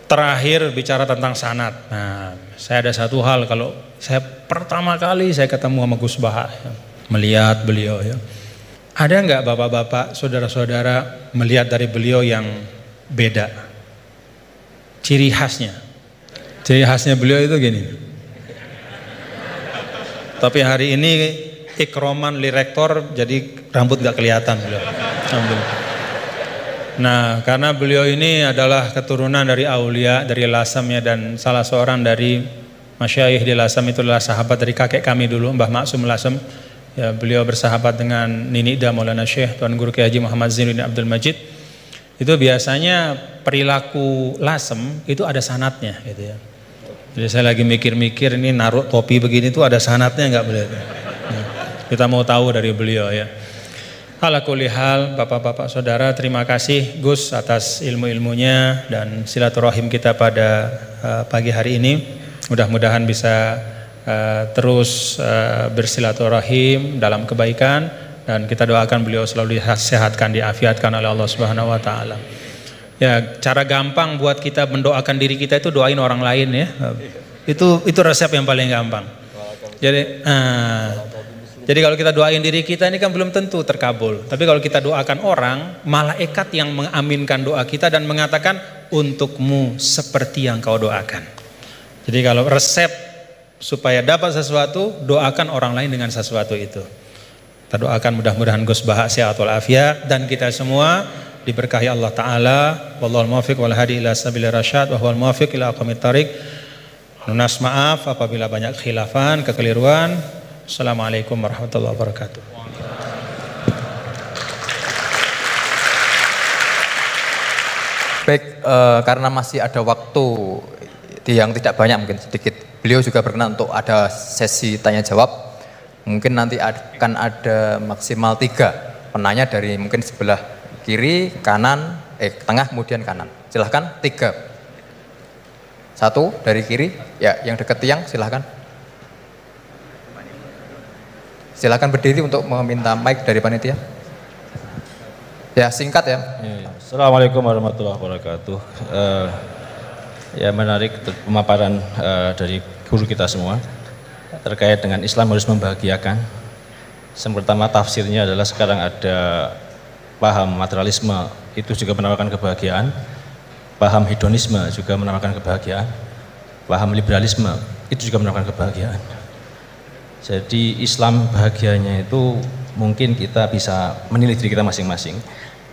Terakhir bicara tentang sanad. Nah, saya ada satu hal, kalau saya pertama kali saya ketemu sama Gus Baha, ya, melihat beliau, ya, ada nggak bapak-bapak, saudara-saudara melihat dari beliau yang beda? Ciri khasnya beliau itu gini. Tapi hari ini ikroman li rektor, jadi rambut gak kelihatan beliau. Alhamdulillah. Nah, karena beliau ini adalah keturunan dari aulia, dari Lasem ya, dan salah seorang dari masyayikh di Lasem itu adalah sahabat dari kakek kami dulu, Mbah Maksum Lasem. Ya, beliau bersahabat dengan Nini Ida Maulana Syekh Tuan Guru Kiai Haji Muhammad Zainuddin Abdul Majid. Itu biasanya perilaku Lasem itu ada sanatnya, gitu ya. Jadi saya lagi mikir-mikir, ini naruh topi begini tuh ada sanatnya nggak boleh? Nah, kita mau tahu dari beliau, ya. Ala kulli hal, bapak-bapak saudara, terima kasih Gus atas ilmu-ilmunya dan silaturahim kita pada pagi hari ini. Mudah-mudahan bisa terus bersilaturahim dalam kebaikan, dan kita doakan beliau selalu disehatkan, diafiatkan oleh Allah Subhanahu wa taala. Ya, cara gampang buat kita mendoakan diri kita itu doain orang lain, ya. Itu resep yang paling gampang. Jadi kalau kita doain diri kita ini kan belum tentu terkabul. Tapi kalau kita doakan orang, malaikat yang mengaminkan doa kita dan mengatakan untukmu seperti yang kau doakan. Jadi kalau resep supaya dapat sesuatu, doakan orang lain dengan sesuatu itu. Kita doakan mudah-mudahan Gus Baha sehat walafiat dan kita semua diberkahi Allah Ta'ala. Wallahul muwaffiq wal hadi ila sabilir rasyad wa huwal muwaffiq ila aqwamit thariq. Lunas maaf apabila banyak khilafan, kekeliruan. Assalamualaikum warahmatullahi wabarakatuh. Baik, karena masih ada waktu yang tidak banyak, mungkin sedikit. Beliau juga berkenan untuk ada sesi tanya jawab. Mungkin nanti akan ada maksimal 3 penanya dari mungkin sebelah kiri, kanan, tengah, kemudian kanan. Silahkan 3. 1 dari kiri, ya, yang dekat tiang silahkan. Silahkan berdiri untuk meminta mic dari panitia. Ya, singkat ya. Assalamualaikum warahmatullahi wabarakatuh. Ya, menarik pemaparan dari guru kita semua terkait dengan Islam harus membahagiakan. Yang pertama tafsirnya adalah sekarang ada paham materialisme itu juga menawarkan kebahagiaan, paham hedonisme juga menawarkan kebahagiaan, paham liberalisme itu juga menawarkan kebahagiaan. Jadi Islam bahagianya itu mungkin kita bisa menilai diri kita masing-masing.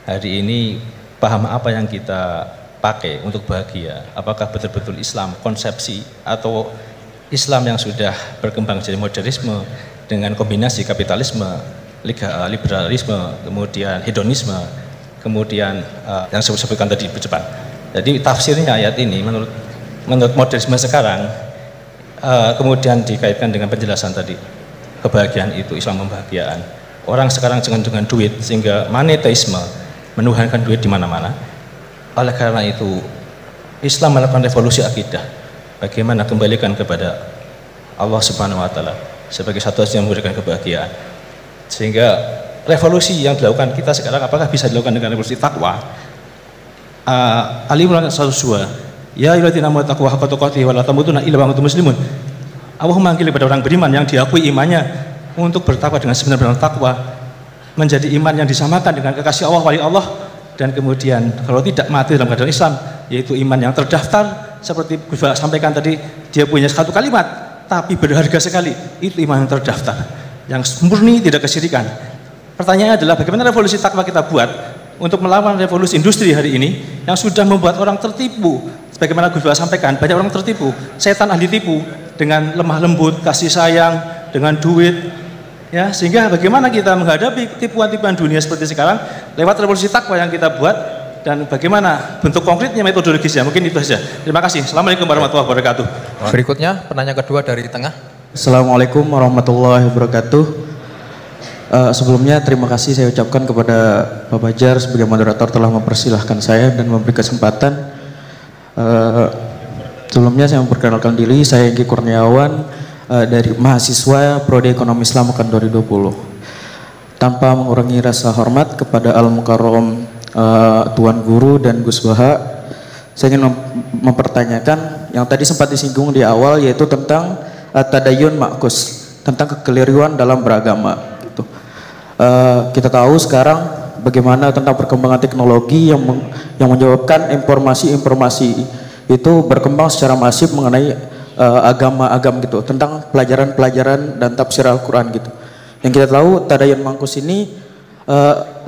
Hari ini paham apa yang kita pakai untuk bahagia? Apakah betul-betul Islam konsepsi atau Islam yang sudah berkembang jadi modernisme dengan kombinasi kapitalisme, liberalisme, kemudian hedonisme, kemudian yang saya sebutkan tadi bercepat. Jadi tafsirnya ayat ini menurut modernisme sekarang kemudian dikaitkan dengan penjelasan tadi, kebahagiaan itu Islam membahagiaan. Orang sekarang dengan duit sehingga monetisme menuhankan duit di mana-mana. Oleh karena itu Islam melakukan revolusi akidah. Bagaimana kembalikan kepada Allah Subhanahu wa taala sebagai satu-satunya yang memberikan kebahagiaan. Sehingga revolusi yang dilakukan kita sekarang apakah bisa dilakukan dengan revolusi takwa? Ali Imran 102. Ya ayyuhalladzina amanu taqullaha haqqa tuqatih wa la tamutunna illa wa antum muslimun. Allah memanggil kepada orang beriman yang diakui imannya untuk bertakwa dengan sebenar-benar takwa, menjadi iman yang disamakan dengan kekasih Allah, wali Allah, dan kemudian kalau tidak mati dalam keadaan Islam, yaitu iman yang terdaftar seperti Gus Baha sampaikan tadi, dia punya satu kalimat tapi berharga sekali, itu iman yang terdaftar yang murni tidak kesyirikan. Pertanyaannya adalah bagaimana revolusi takwa kita buat untuk melawan revolusi industri hari ini yang sudah membuat orang tertipu. Sebagaimana Gus Baha sampaikan, banyak orang tertipu, setan ahli tipu dengan lemah lembut, kasih sayang, dengan duit, ya, sehingga bagaimana kita menghadapi tipuan-tipuan dunia seperti sekarang lewat revolusi takwa yang kita buat, dan bagaimana bentuk konkretnya, metodologisnya. Mungkin itu saja. Terima kasih. Assalamualaikum warahmatullahi wabarakatuh. Berikutnya penanya kedua dari tengah. Assalamualaikum warahmatullahi wabarakatuh. Sebelumnya terima kasih saya ucapkan kepada Pak Bajar sebagai moderator telah mempersilahkan saya dan memberi kesempatan. Sebelumnya saya memperkenalkan diri, saya Engki Kurniawan dari mahasiswa Prodi Ekonomi Islam Ukan 2020. Tanpa mengurangi rasa hormat kepada Al-Mukarram Tuan Guru dan Gus Baha, saya ingin mempertanyakan yang tadi sempat disinggung di awal, yaitu tentang tadayun makus, tentang kekeliruan dalam beragama. Gitu. Kita tahu sekarang bagaimana tentang perkembangan teknologi yang menyebabkan informasi-informasi itu berkembang secara masif mengenai agama-agama gitu, tentang pelajaran-pelajaran dan tafsir Al-Quran gitu. Yang kita tahu tadayun makus ini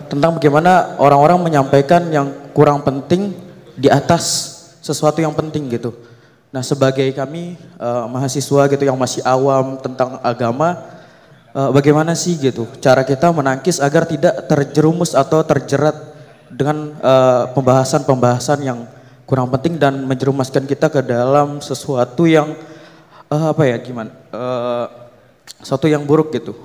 tentang bagaimana orang-orang menyampaikan yang kurang penting di atas sesuatu yang penting gitu. Nah, sebagai kami mahasiswa gitu yang masih awam tentang agama, bagaimana sih gitu cara kita menangkis agar tidak terjerumus atau terjerat dengan pembahasan-pembahasan yang kurang penting dan menjerumuskan kita ke dalam sesuatu yang sesuatu yang buruk gitu,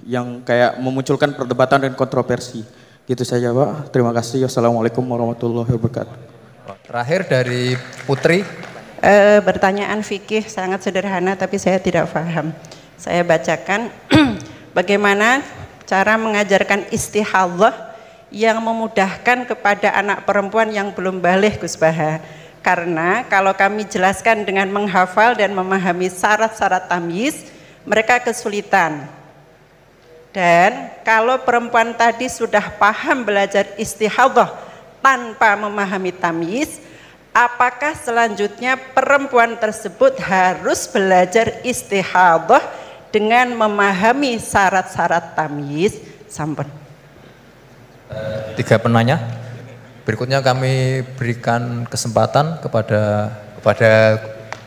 yang kayak memunculkan perdebatan dan kontroversi. Gitu saja, Pak. Terima kasih. Wassalamualaikum warahmatullahi wabarakatuh. Terakhir dari Putri. Pertanyaan fikih sangat sederhana tapi saya tidak paham. Saya bacakan bagaimana cara mengajarkan istihadhah yang memudahkan kepada anak perempuan yang belum baligh, Gus Baha. Karena kalau kami jelaskan dengan menghafal dan memahami syarat-syarat tamyiz, mereka kesulitan. Dan kalau perempuan tadi sudah paham belajar istihadhah tanpa memahami tamyiz, apakah selanjutnya perempuan tersebut harus belajar istihadhah dengan memahami syarat-syarat tamyiz? Sampun. 3 penanya. Berikutnya kami berikan kesempatan kepada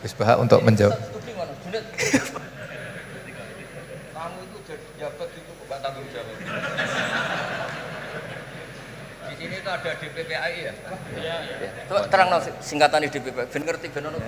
Gus Baha untuk menjawab. Kamu itu jadi jabat itu kok tanggung jawab. Di sini itu ada DPPAI ya? Iya. Coba terang no, singkatan di DPPAI. Ben ngerti ben ono.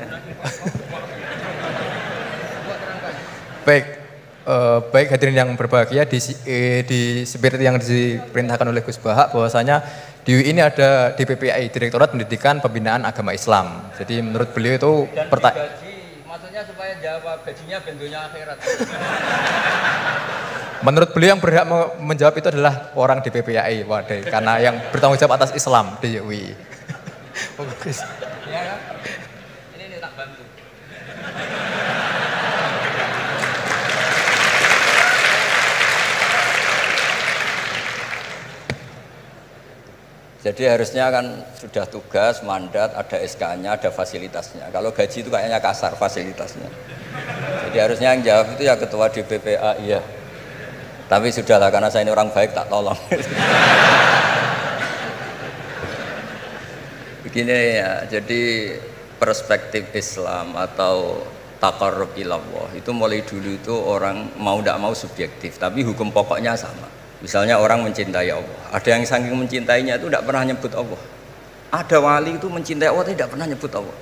Baik hadirin yang berbahagia, di seperti yang diperintahkan oleh Gus Baha, bahwasanya di UI ini ada DPPAI, Direktorat Pendidikan Pembinaan Agama Islam. Jadi menurut beliau itu gaji, maksudnya supaya jawab gajinya bentuknya akhirat. Menurut beliau yang berhak menjawab itu adalah orang DPPAI, waduh, karena yang bertanggung jawab atas Islam di UI. Ya kan? Ini tak bantu. Jadi harusnya kan sudah tugas, mandat, ada SK-nya, ada fasilitasnya. Kalau gaji itu kayaknya kasar fasilitasnya. Jadi harusnya yang jawab itu ya ketua DPPA, iya. Tapi sudahlah karena saya ini orang baik tak tolong. Begini ya, jadi perspektif Islam atau taqarrub ilallah itu mulai dulu itu orang mau tidak mau subjektif, tapi hukum pokoknya sama. Misalnya orang mencintai Allah, ada yang saking mencintainya itu tidak pernah nyebut Allah. Ada wali itu mencintai Allah tidak pernah nyebut Allah,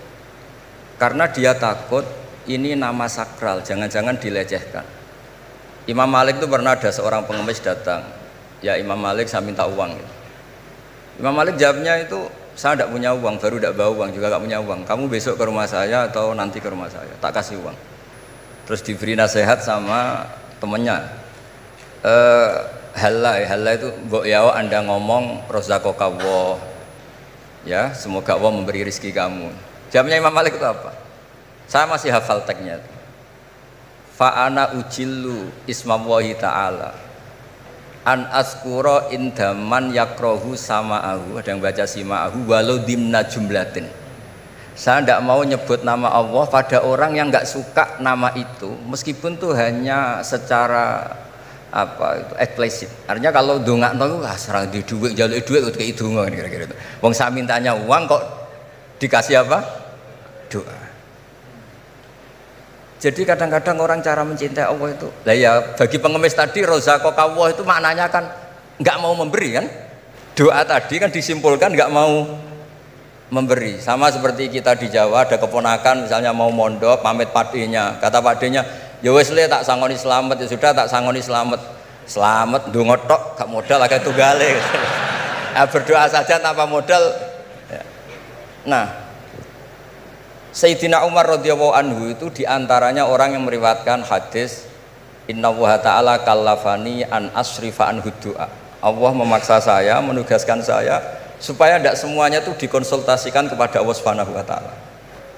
karena dia takut ini nama sakral, jangan-jangan dilecehkan. Imam Malik itu pernah ada seorang pengemis datang, ya Imam Malik saya minta uang. Imam Malik jawabnya itu, saya tidak punya uang, baru tidak bawa uang, juga tidak punya uang. Kamu besok ke rumah saya atau nanti ke rumah saya, tak kasih uang. Terus diberi nasihat sama temannya. Halal itu mbok yawa Anda ngomong rozaqakallah, ya semoga Allah memberi rezeki kamu. Jawabnya Imam Malik itu apa? Saya masih hafal teksnya. Fa'ana ujillu ismallahi ta'ala an askura indaman yakrohu sama'ahu. Ada yang baca sima'ahu walau dimna jumlatin. Saya tidak mau nyebut nama Allah pada orang yang nggak suka nama itu, meskipun tuh hanya secara eksplisit. Artinya kalau dongakno serang di duit, jaluk duit kayak donga kira-kira itu. Wong saya mintanya uang kok dikasih apa? Doa. Jadi kadang-kadang orang cara mencintai Allah itu, lah ya bagi pengemis tadi rozaqakallah itu maknanya kan nggak mau memberi kan? Doa tadi kan disimpulkan nggak mau memberi. Sama seperti kita di Jawa ada keponakan misalnya mau mondok pamit padenya, kata padenya ya wis le tak sangoni selamat, ya sudah tak sangoni selamat. Selamat ndonga tok gak modal agak tunggale. Berdoa saja tanpa modal. Nah, Sayyidina Umar radhiyallahu anhu itu diantaranya orang yang meriwayatkan hadis Inna wa ta'ala kallafani an asrifa an du'a. Allah memaksa saya, menugaskan saya supaya tidak semuanya itu dikonsultasikan kepada Allah Subhanahu wa ta'ala.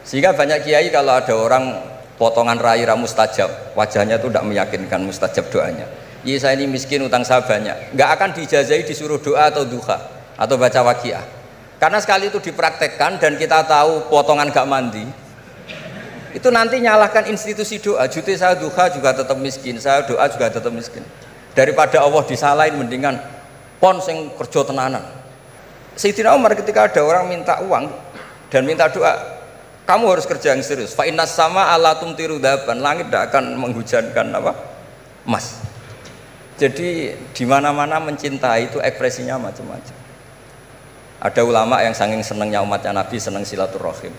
Sehingga banyak kiai kalau ada orang potongan rai mustajab, wajahnya itu tidak meyakinkan mustajab doanya. Iya saya ini miskin, utang saya banyak, nggak akan dijazahi disuruh doa atau duha atau baca waqiah. Karena sekali itu dipraktekkan dan kita tahu potongan gak mandi, itu nanti nyalahkan institusi doa. Jute saya duha juga tetap miskin, saya doa juga tetap miskin. Daripada Allah disalahin mendingan pon sing kerja tenanan. Sayyidina Umar ketika ada orang minta uang dan minta doa, kamu harus kerja yang serius. Fa innas sama ala tumtiru daban, langit tidak akan menghujankan apa? Emas. Jadi di mana-mana mencintai itu ekspresinya macam-macam. Ada ulama yang saking senangnya umatnya Nabi senang silaturahim.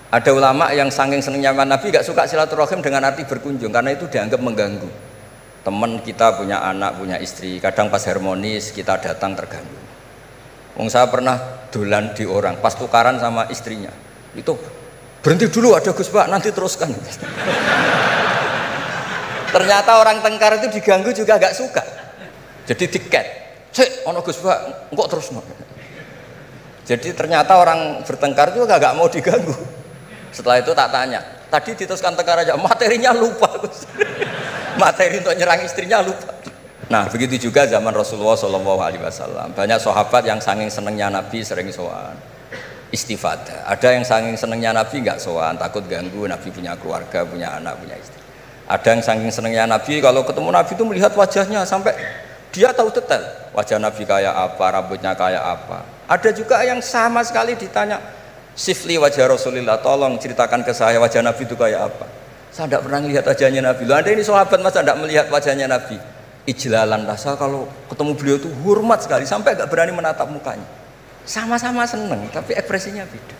Ada ulama yang saking senangnya umat Nabi gak suka silaturahim dengan arti berkunjung karena itu dianggap mengganggu. Teman kita punya anak, punya istri, kadang pas harmonis kita datang terganggu. Wong saya pernah dolan di orang, pas tukaran sama istrinya, itu berhenti dulu ada Gus Pak, nanti teruskan. Ternyata orang tengkar itu diganggu juga gak suka. Jadi tiket, cek, ono Gus Pak, kok terus no. Jadi ternyata orang bertengkar juga gak mau diganggu. Setelah itu tak tanya, tadi diteruskan tengkar aja, materinya lupa. Materi untuk nyerang istrinya lupa. Nah begitu juga zaman Rasulullah SAW. Banyak sahabat yang saking senengnya Nabi sering sowan istifadah. Ada yang saking senengnya Nabi nggak sowan, takut ganggu. Nabi punya keluarga, punya anak, punya istri. Ada yang saking senengnya Nabi kalau ketemu Nabi itu melihat wajahnya sampai dia tahu detail wajah Nabi kayak apa, rambutnya kayak apa. Ada juga yang sama sekali ditanya, sifli wajah Rasulullah, tolong ceritakan ke saya wajah Nabi itu kayak apa. Saya tidak pernah melihat wajahnya Nabi. Loh, ada ini sahabat masa tidak melihat wajahnya Nabi. Ijlalan rasa kalau ketemu beliau itu hormat sekali sampai gak berani menatap mukanya. Sama-sama seneng tapi ekspresinya beda.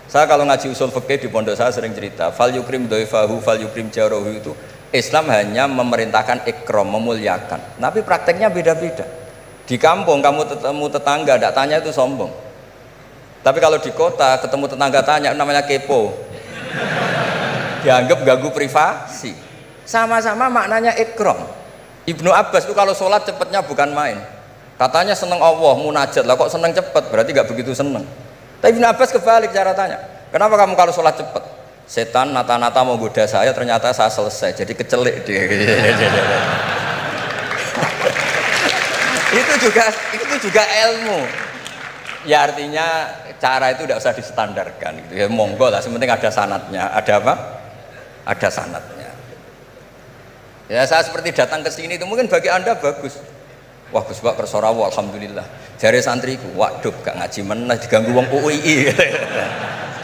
Saya kalau ngaji usul fikih di pondok saya sering cerita fal yukrim dhaifahu fal yukrim jarahu, itu Islam hanya memerintahkan ikram, memuliakan, tapi prakteknya beda-beda. Di kampung kamu ketemu tetangga tidak tanya itu sombong, tapi kalau di kota ketemu tetangga tanya namanya kepo, dianggap ganggu privasi. Sama-sama maknanya ikram. Ibnu Abbas itu kalau sholat cepatnya bukan main, katanya seneng Allah munajat, lah kok seneng cepat berarti gak begitu seneng. Tapi Ibnu Abbas kebalik cara tanya, kenapa kamu kalau sholat cepat? Setan nata-nata mau goda saya, ternyata saya selesai jadi kecelik dia. itu juga ilmu ya, artinya cara itu tidak usah distandarkan gitu ya, monggo lah, sepenting ada sanadnya. Ada apa? Ada sanadnya. Ya saya seperti datang ke sini itu mungkin bagi anda bagus, wah Gus Pak kersorawo alhamdulillah, jari santriku waduh gak ngaji meneh diganggu wong UII.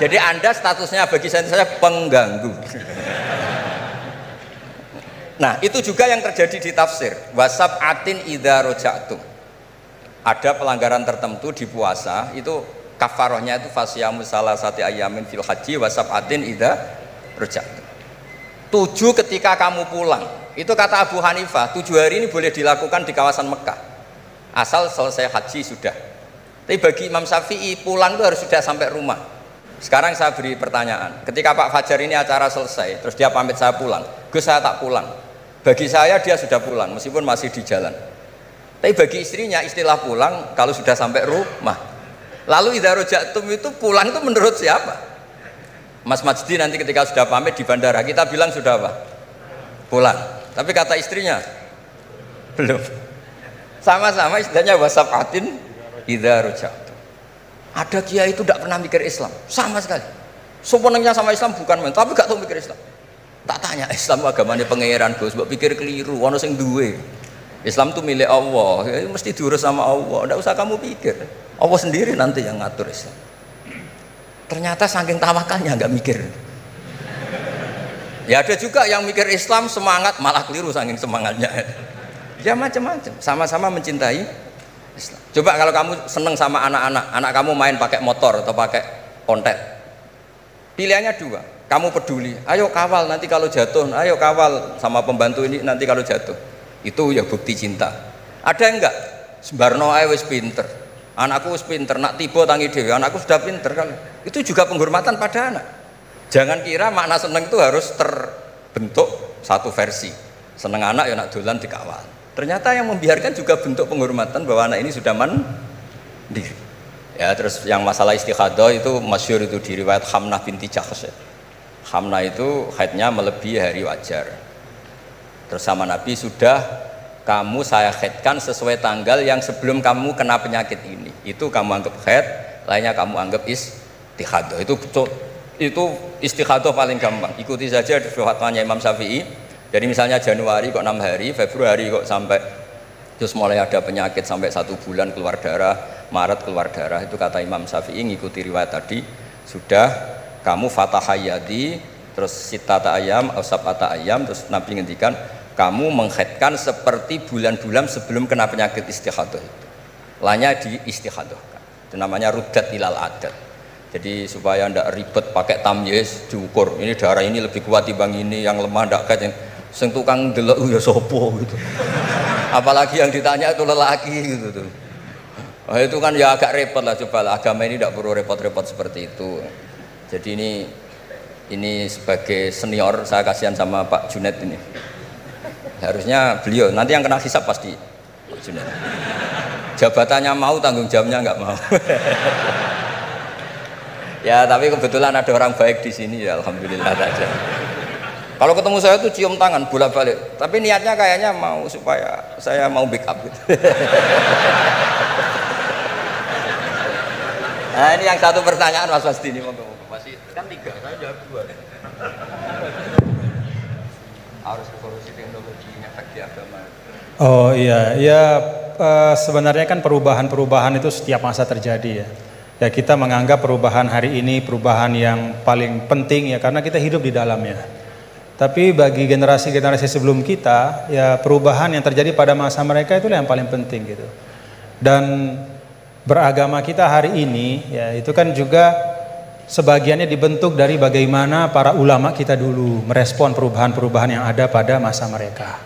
Jadi anda statusnya bagi saya pengganggu. Nah itu juga yang terjadi di tafsir wasab atin idza roja'tum. Ada pelanggaran tertentu di puasa itu kafarohnya itu fasyamu salasati ayamin fil haji wasab atin idza roja'tum. 7 ketika kamu pulang, itu kata Abu Hanifah 7 hari ini boleh dilakukan di kawasan Mekah asal selesai haji sudah. Tapi bagi Imam Syafi'i pulang itu harus sudah sampai rumah. Sekarang saya beri pertanyaan, ketika Pak Fajar ini acara selesai terus dia pamit saya pulang, Gus saya tak pulang. Bagi saya dia sudah pulang meskipun masih di jalan. Tapi bagi istrinya istilah pulang kalau sudah sampai rumah. Lalu idza roja'tum itu pulang itu menurut siapa? Mas Majdi nanti ketika sudah pamit di bandara kita bilang sudah apa? Pulang. Tapi kata istrinya belum. Sama-sama istilahnya wasafatin idza roja'tum. Ada kiai itu tidak pernah mikir Islam sama sekali. Sebenarnya sama Islam bukan main, tapi gak tahu mikir Islam. Tak tanya Islam agamanya pangeran Gus, mbok pikir keliru, ono sing duwe. Islam itu milik Allah, ya, mesti diurus sama Allah, tidak usah kamu pikir. Allah sendiri nanti yang ngatur Islam. Ternyata saking tawakalnya nggak mikir. Ya ada juga yang mikir Islam semangat malah keliru saking semangatnya. Ya macam-macam, sama-sama mencintai Islam. Coba kalau kamu seneng sama anak-anak, anak kamu main pakai motor atau pakai ontet, pilihannya dua. Kamu peduli, ayo kawal nanti kalau jatuh, ayo kawal sama pembantu ini nanti kalau jatuh. Itu ya bukti cinta. Ada enggak? Sembarno ae wis pinter. Anakku wis pinter, nak tiba tangi dhewe, anakku sudah pinter kan. Itu juga penghormatan pada anak. Jangan kira makna seneng itu harus terbentuk satu versi. Seneng anak ya nak dolan dikawal. Ternyata yang membiarkan juga bentuk penghormatan bahwa anak ini sudah mandiri. Ya, terus yang masalah istikhadah itu masyhur itu di riwayat Hamnah binti Jahsy. Hamnah itu haidnya melebihi hari wajar. Terus sama Nabi, sudah kamu saya haidkan sesuai tanggal yang sebelum kamu kena penyakit ini. Itu kamu anggap haid, lainnya kamu anggap istikhadah. Itu istikhadah paling gampang. Ikuti saja fatwanya Imam Syafi'i. Jadi misalnya Januari kok 6 hari, Februari kok sampai terus mulai ada penyakit sampai 1 bulan keluar darah, Maret keluar darah, itu kata Imam Syafi'i ngikuti riwayat tadi, sudah kamu fatahayadi, terus sitata ayam, sabata ayam, terus Nabi ngendikan kamu menghaidkan seperti bulan-bulan sebelum kena penyakit istikhadah itu. Lainnya di istikhadah. Itu namanya rudat ilal adat. Jadi supaya ndak ribet pakai tamyiz diukur. Ini darah ini lebih kuat dibanding ini, yang lemah ndak kayak yang sing tukang delok ya sapa gitu. Apalagi yang ditanya itu lelaki gitu tuh. Nah, itu kan ya agak repot lah, coba agama ini tidak perlu repot-repot seperti itu. Jadi ini sebagai senior saya kasihan sama Pak Junet ini. Harusnya beliau nanti yang kena hisab pasti Pak Junet. Jabatannya mau, tanggung jawabnya nggak mau. Ya tapi kebetulan ada orang baik di sini ya, alhamdulillah saja. Kalau ketemu saya tuh cium tangan bolak-balik, tapi niatnya kayaknya mau supaya saya mau backup gitu. Nah ini yang satu pertanyaan Mas Wasdi ini, masih kan 3, saya jawab 2. Harus korupsi teknologi efek di agama. Oh iya, ya sebenarnya kan perubahan-perubahan itu setiap masa terjadi ya. Ya kita menganggap perubahan hari ini perubahan yang paling penting ya karena kita hidup di dalamnya. Tapi bagi generasi-generasi sebelum kita, ya perubahan yang terjadi pada masa mereka itulah yang paling penting gitu. Dan beragama kita hari ini ya itu kan juga sebagiannya dibentuk dari bagaimana para ulama kita dulu merespon perubahan-perubahan yang ada pada masa mereka.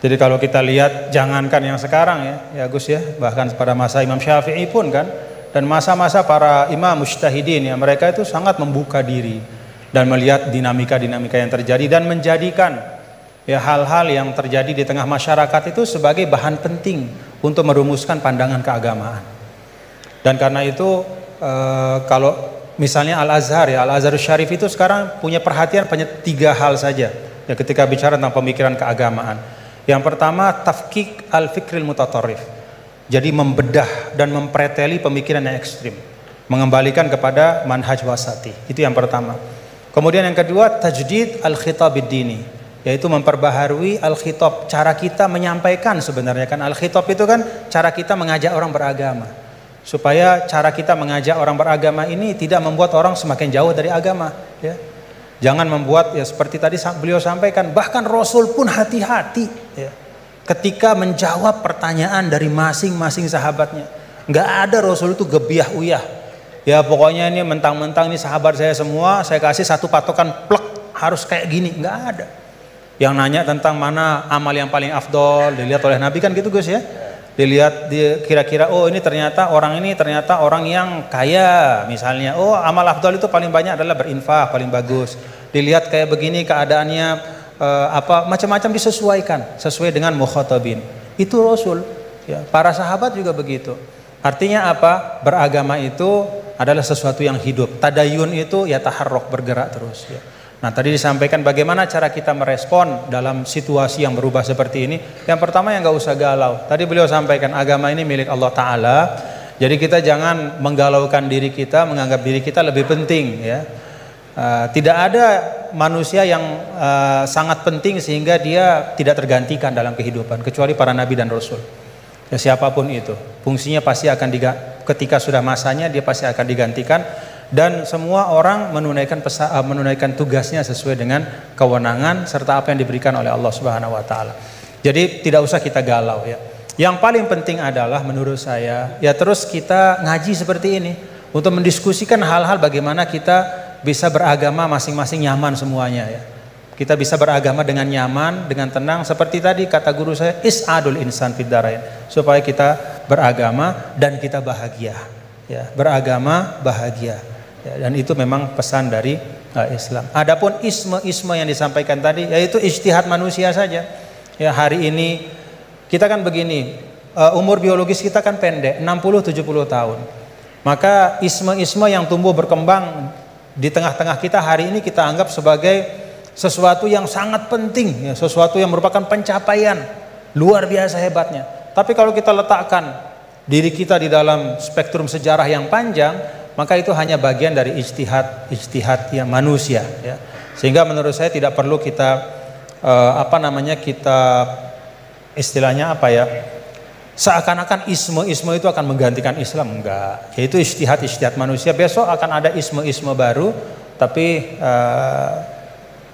Jadi kalau kita lihat jangankan yang sekarang ya Gus ya, bahkan pada masa Imam Syafi'i pun kan, dan masa-masa para imam mujtahidin ya, mereka itu sangat membuka diri dan melihat dinamika-dinamika yang terjadi dan menjadikan ya hal-hal yang terjadi di tengah masyarakat itu sebagai bahan penting untuk merumuskan pandangan keagamaan. Dan karena itu kalau misalnya Al-Azhar ya, Al-Azhar Syarif itu sekarang punya perhatian hanya 3 hal saja ya ketika bicara tentang pemikiran keagamaan. Yang pertama, tafkik al-fikril mutatarrif. Jadi membedah dan mempreteli pemikiran yang ekstrim, mengembalikan kepada manhaj wasati. Itu yang pertama. Kemudian yang kedua, tajdid al-khitab ad-dini, yaitu memperbaharui al-khitab, cara kita menyampaikan sebenarnya kan al-khitab itu kan cara kita mengajak orang beragama. Supaya cara kita mengajak orang beragama ini tidak membuat orang semakin jauh dari agama ya. Jangan membuat ya seperti tadi beliau sampaikan, bahkan Rasul pun hati-hati ya, ketika menjawab pertanyaan dari masing-masing sahabatnya. Nggak ada Rasul itu gebiah uyah. Ya pokoknya ini mentang-mentang ini sahabat saya semua, saya kasih satu patokan plek harus kayak gini, nggak ada. Yang nanya tentang mana amal yang paling afdol dilihat oleh Nabi kan gitu Gus ya. Dilihat kira-kira oh ini ternyata orang yang kaya misalnya, oh amal afdal itu paling banyak adalah berinfak, paling bagus. Dilihat kayak begini keadaannya macam-macam disesuaikan sesuai dengan mukhatabin. Itu Rasul ya, para sahabat juga begitu. Artinya apa? Beragama itu adalah sesuatu yang hidup. Tadayun itu ya taharruk, bergerak terus ya. Nah tadi disampaikan bagaimana cara kita merespon dalam situasi yang berubah seperti ini. Yang pertama yang nggak usah galau. Tadi beliau sampaikan agama ini milik Allah Ta'ala. Jadi kita jangan menggalaukan diri kita, menganggap diri kita lebih penting ya. Tidak ada manusia yang sangat penting sehingga dia tidak tergantikan dalam kehidupan kecuali para nabi dan rasul. Ya siapapun itu, fungsinya pasti akan ketika sudah masanya dia pasti akan digantikan. Dan semua orang menunaikan tugasnya sesuai dengan kewenangan serta apa yang diberikan oleh Allah Subhanahu wa taala. Jadi tidak usah kita galau ya. Yang paling penting adalah menurut saya ya terus kita ngaji seperti ini untuk mendiskusikan hal-hal bagaimana kita bisa beragama masing-masing nyaman semuanya ya. Kita bisa beragama dengan nyaman, dengan tenang seperti tadi kata guru saya is'adul insan fid darain, supaya kita beragama dan kita bahagia. Ya, beragama bahagia. Ya, dan itu memang pesan dari Islam. Adapun isme yang disampaikan tadi yaitu ijtihad manusia saja. Ya, hari ini kita kan begini, umur biologis kita kan pendek, 60-70 tahun. Maka isme yang tumbuh berkembang di tengah-tengah kita hari ini kita anggap sebagai sesuatu yang sangat penting, ya, sesuatu yang merupakan pencapaian luar biasa hebatnya. Tapi kalau kita letakkan diri kita di dalam spektrum sejarah yang panjang, maka itu hanya bagian dari ijtihad yang manusia, ya. Sehingga menurut saya tidak perlu kita kita istilahnya seakan-akan isme itu akan menggantikan Islam. Enggak, yaitu ijtihad manusia. Besok akan ada isme baru, tapi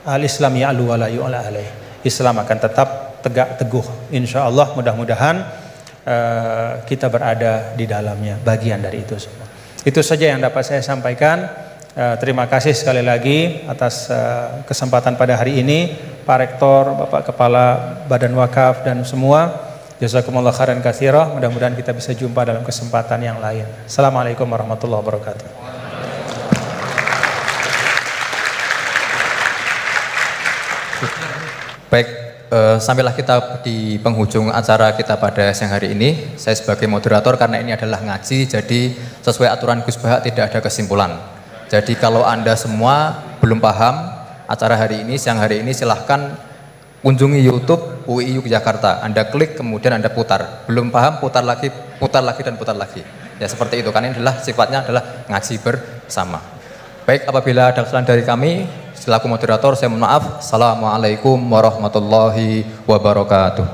al-Islam ya'lu wa la yu'la alaih. Islam akan tetap tegak teguh, insya Allah. Mudah-mudahan kita berada di dalamnya, bagian dari itu semua. Itu saja yang dapat saya sampaikan. Terima kasih sekali lagi atas kesempatan pada hari ini, Pak Rektor, Bapak Kepala Badan Wakaf dan semua. Jazakumullah khairan katsira. Mudah-mudahan kita bisa jumpa dalam kesempatan yang lain. Assalamualaikum warahmatullahi wabarakatuh. Baik, sampailah kita di penghujung acara kita pada siang hari ini. Saya sebagai moderator, karena ini adalah ngaji, jadi sesuai aturan Gus Baha tidak ada kesimpulan. Jadi kalau Anda semua belum paham acara hari ini, siang hari ini, silahkan kunjungi YouTube UI Yogyakarta. Anda klik, kemudian Anda putar. Belum paham, putar lagi dan putar lagi. Ya seperti itu, karena ini adalah sifatnya adalah ngaji bersama. Baik, apabila ada kesalahan dari kami selaku moderator, saya mohon maaf. Assalamualaikum warahmatullahi wabarakatuh.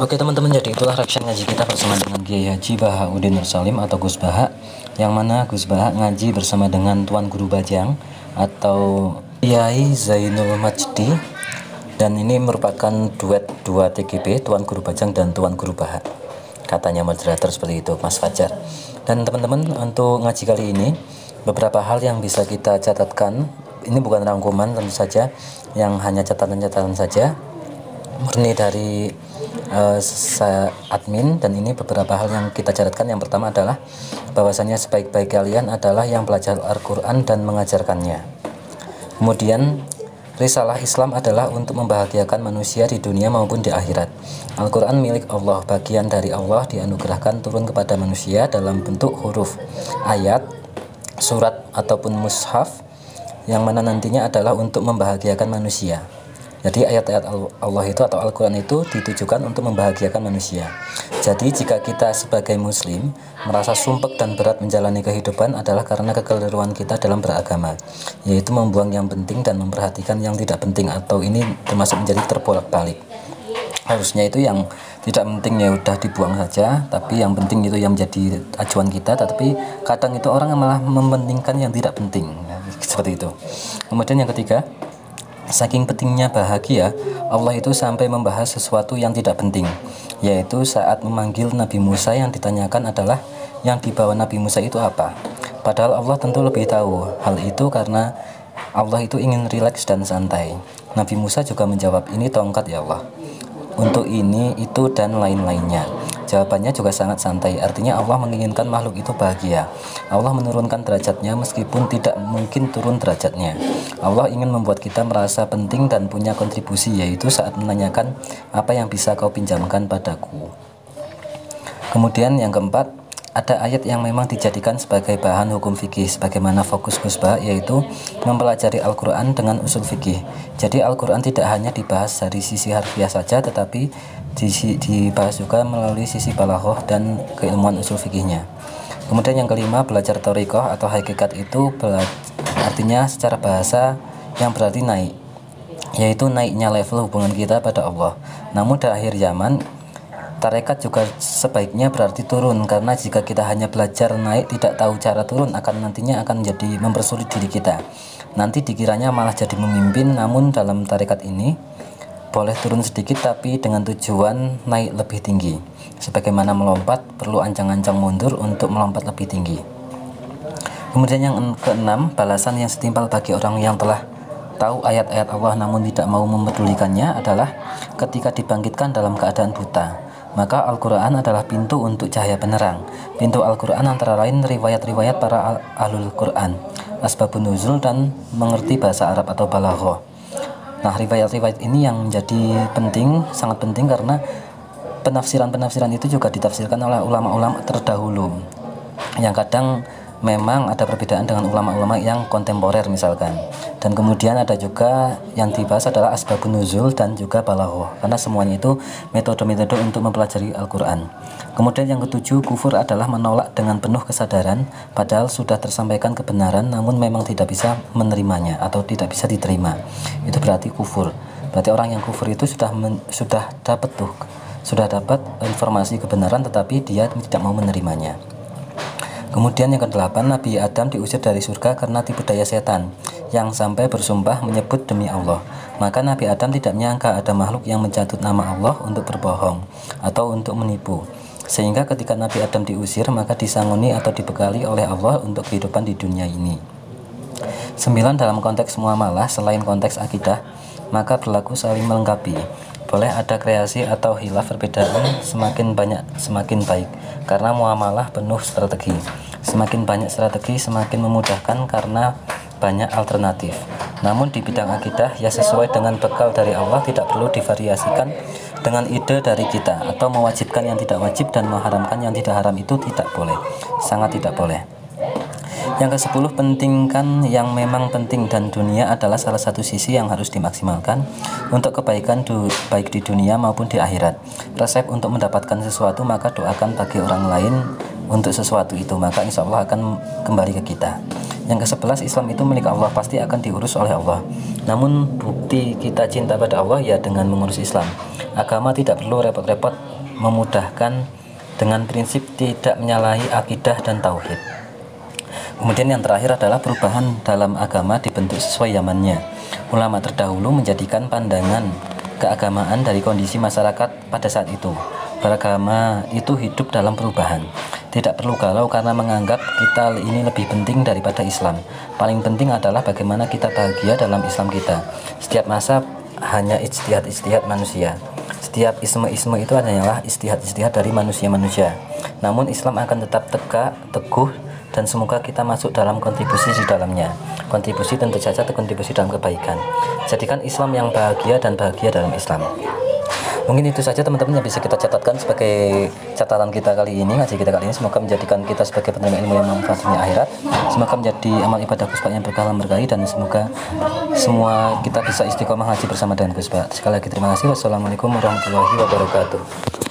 Oke teman-teman, jadi itulah reaction ngaji kita bersama dengan Kiai Haji Bahauddin Nur Salim atau Gus Baha, yang mana Gus Baha ngaji bersama dengan Tuan Guru Bajang atau Kiai Zainul Majdi, dan ini merupakan duet 2 TGB, Tuan Guru Bajang dan Tuan Guru Baha, katanya moderator seperti itu, Mas Fajar. Dan teman-teman, untuk ngaji kali ini beberapa hal yang bisa kita catatkan. Ini bukan rangkuman tentu saja, yang hanya catatan-catatan saja, murni dari admin. Dan ini beberapa hal yang kita catatkan. Yang pertama adalah bahwasanya sebaik-baik kalian adalah yang belajar Al-Quran dan mengajarkannya. Kemudian risalah Islam adalah untuk membahagiakan manusia di dunia maupun di akhirat. Al-Quran milik Allah, bagian dari Allah, dianugerahkan turun kepada manusia dalam bentuk huruf, ayat, surat ataupun mushaf, yang mana nantinya adalah untuk membahagiakan manusia. Jadi ayat-ayat Allah itu atau Al-Quran itu ditujukan untuk membahagiakan manusia. Jadi jika kita sebagai muslim merasa sumpek dan berat menjalani kehidupan adalah karena kekeliruan kita dalam beragama, yaitu membuang yang penting dan memperhatikan yang tidak penting, atau ini termasuk menjadi terbolak-balik. Harusnya itu yang tidak penting ya udah dibuang saja, tapi yang penting itu yang menjadi acuan kita. Tapi kadang itu orang malah mementingkan yang tidak penting, seperti itu. Kemudian yang ketiga, saking pentingnya bahagia, Allah itu sampai membahas sesuatu yang tidak penting, yaitu saat memanggil Nabi Musa, yang ditanyakan adalah yang dibawa Nabi Musa itu apa. Padahal Allah tentu lebih tahu hal itu, karena Allah itu ingin rileks dan santai. Nabi Musa juga menjawab, ini tongkat ya Allah, untuk ini, itu, dan lain-lainnya. Jawabannya juga sangat santai, artinya Allah menginginkan makhluk itu bahagia. Allah menurunkan derajatnya meskipun tidak mungkin turun derajatnya. Allah ingin membuat kita merasa penting dan punya kontribusi, yaitu saat menanyakan apa yang bisa kau pinjamkan padaku. Kemudian yang keempat, ada ayat yang memang dijadikan sebagai bahan hukum fikih, sebagaimana fokus Gus Baha, yaitu mempelajari Al-Quran dengan usul fikih. Jadi Al-Quran tidak hanya dibahas dari sisi harfiah saja, tetapi dibahas juga melalui sisi balaghah dan keilmuan usul fikihnya. Kemudian yang kelima, belajar thariqah atau hakikat itu artinya secara bahasa yang berarti naik, yaitu naiknya level hubungan kita pada Allah. Namun di akhir zaman, tarekat juga sebaiknya berarti turun, karena jika kita hanya belajar naik tidak tahu cara turun, nantinya akan menjadi mempersulit diri kita. Nanti dikiranya malah jadi memimpin. Namun dalam tarekat ini boleh turun sedikit tapi dengan tujuan naik lebih tinggi. Sebagaimana melompat perlu ancang-ancang mundur untuk melompat lebih tinggi. Kemudian yang keenam, balasan yang setimpal bagi orang yang telah tahu ayat-ayat Allah namun tidak mau memedulikannya adalah ketika dibangkitkan dalam keadaan buta. Maka Al-Quran adalah pintu untuk cahaya penerang. Pintu Al-Quran antara lain riwayat-riwayat para ahlul Quran, asbabun nuzul, dan mengerti bahasa Arab atau balaghah. Nah, riwayat-riwayat ini yang menjadi penting, sangat penting, karena penafsiran-penafsiran itu juga ditafsirkan oleh ulama-ulama terdahulu, yang kadang memang ada perbedaan dengan ulama-ulama yang kontemporer misalkan. Dan kemudian ada juga yang dibahas adalah asbabun nuzul dan juga balaghah, karena semuanya itu metode-metode untuk mempelajari Al-Quran. Kemudian yang ketujuh, kufur adalah menolak dengan penuh kesadaran padahal sudah tersampaikan kebenaran namun memang tidak bisa menerimanya atau tidak bisa diterima. Itu berarti kufur. Berarti orang yang kufur itu sudah dapat informasi kebenaran tetapi dia tidak mau menerimanya. Kemudian yang ke-8, Nabi Adam diusir dari surga karena tipu daya setan yang sampai bersumpah menyebut demi Allah. Maka Nabi Adam tidak menyangka ada makhluk yang mencatut nama Allah untuk berbohong atau untuk menipu. Sehingga ketika Nabi Adam diusir, maka disangoni atau dibekali oleh Allah untuk kehidupan di dunia ini. 9, dalam konteks muamalah selain konteks akidah, maka berlaku saling melengkapi. Boleh ada kreasi atau khilaf perbedaan, semakin banyak semakin baik, karena muamalah penuh strategi. Semakin banyak strategi semakin memudahkan karena banyak alternatif. Namun di bidang akidah ya sesuai dengan bekal dari Allah, tidak perlu divariasikan dengan ide dari kita atau mewajibkan yang tidak wajib dan mengharamkan yang tidak haram, itu tidak boleh, sangat tidak boleh. Yang ke-10, pentingkan yang memang penting, dan dunia adalah salah satu sisi yang harus dimaksimalkan untuk kebaikan baik di dunia maupun di akhirat. Resep untuk mendapatkan sesuatu, maka doakan bagi orang lain untuk sesuatu itu, maka insya Allah akan kembali ke kita. Yang ke-11, Islam itu milik Allah, pasti akan diurus oleh Allah. Namun bukti kita cinta pada Allah ya dengan mengurus Islam. Agama tidak perlu repot-repot memudahkan dengan prinsip tidak menyalahi akidah dan tauhid. Kemudian yang terakhir adalah perubahan dalam agama dibentuk sesuai zamannya. Ulama terdahulu menjadikan pandangan keagamaan dari kondisi masyarakat pada saat itu. Beragama itu hidup dalam perubahan. Tidak perlu galau karena menganggap kita ini lebih penting daripada Islam. Paling penting adalah bagaimana kita bahagia dalam Islam kita. Setiap masa hanya ijtihad manusia. Setiap isme itu adalah ijtihad dari manusia-manusia. Namun Islam akan tetap tegak, teguh, dan semoga kita masuk dalam kontribusi di dalamnya. Kontribusi tentu saja kontribusi dalam kebaikan. Jadikan Islam yang bahagia dan bahagia dalam Islam. Mungkin itu saja teman-teman yang bisa kita catatkan sebagai catatan kita kali ini, ngaji kita kali ini. Semoga menjadikan kita sebagai penerima ilmu yang manfaat dunia akhirat. Semoga menjadi amal ibadah Gus Pak yang berkah berkahi, dan semoga semua kita bisa istiqomah haji bersama dengan Gus Pak. Sekali lagi terima kasih. Wassalamualaikum warahmatullahi wabarakatuh.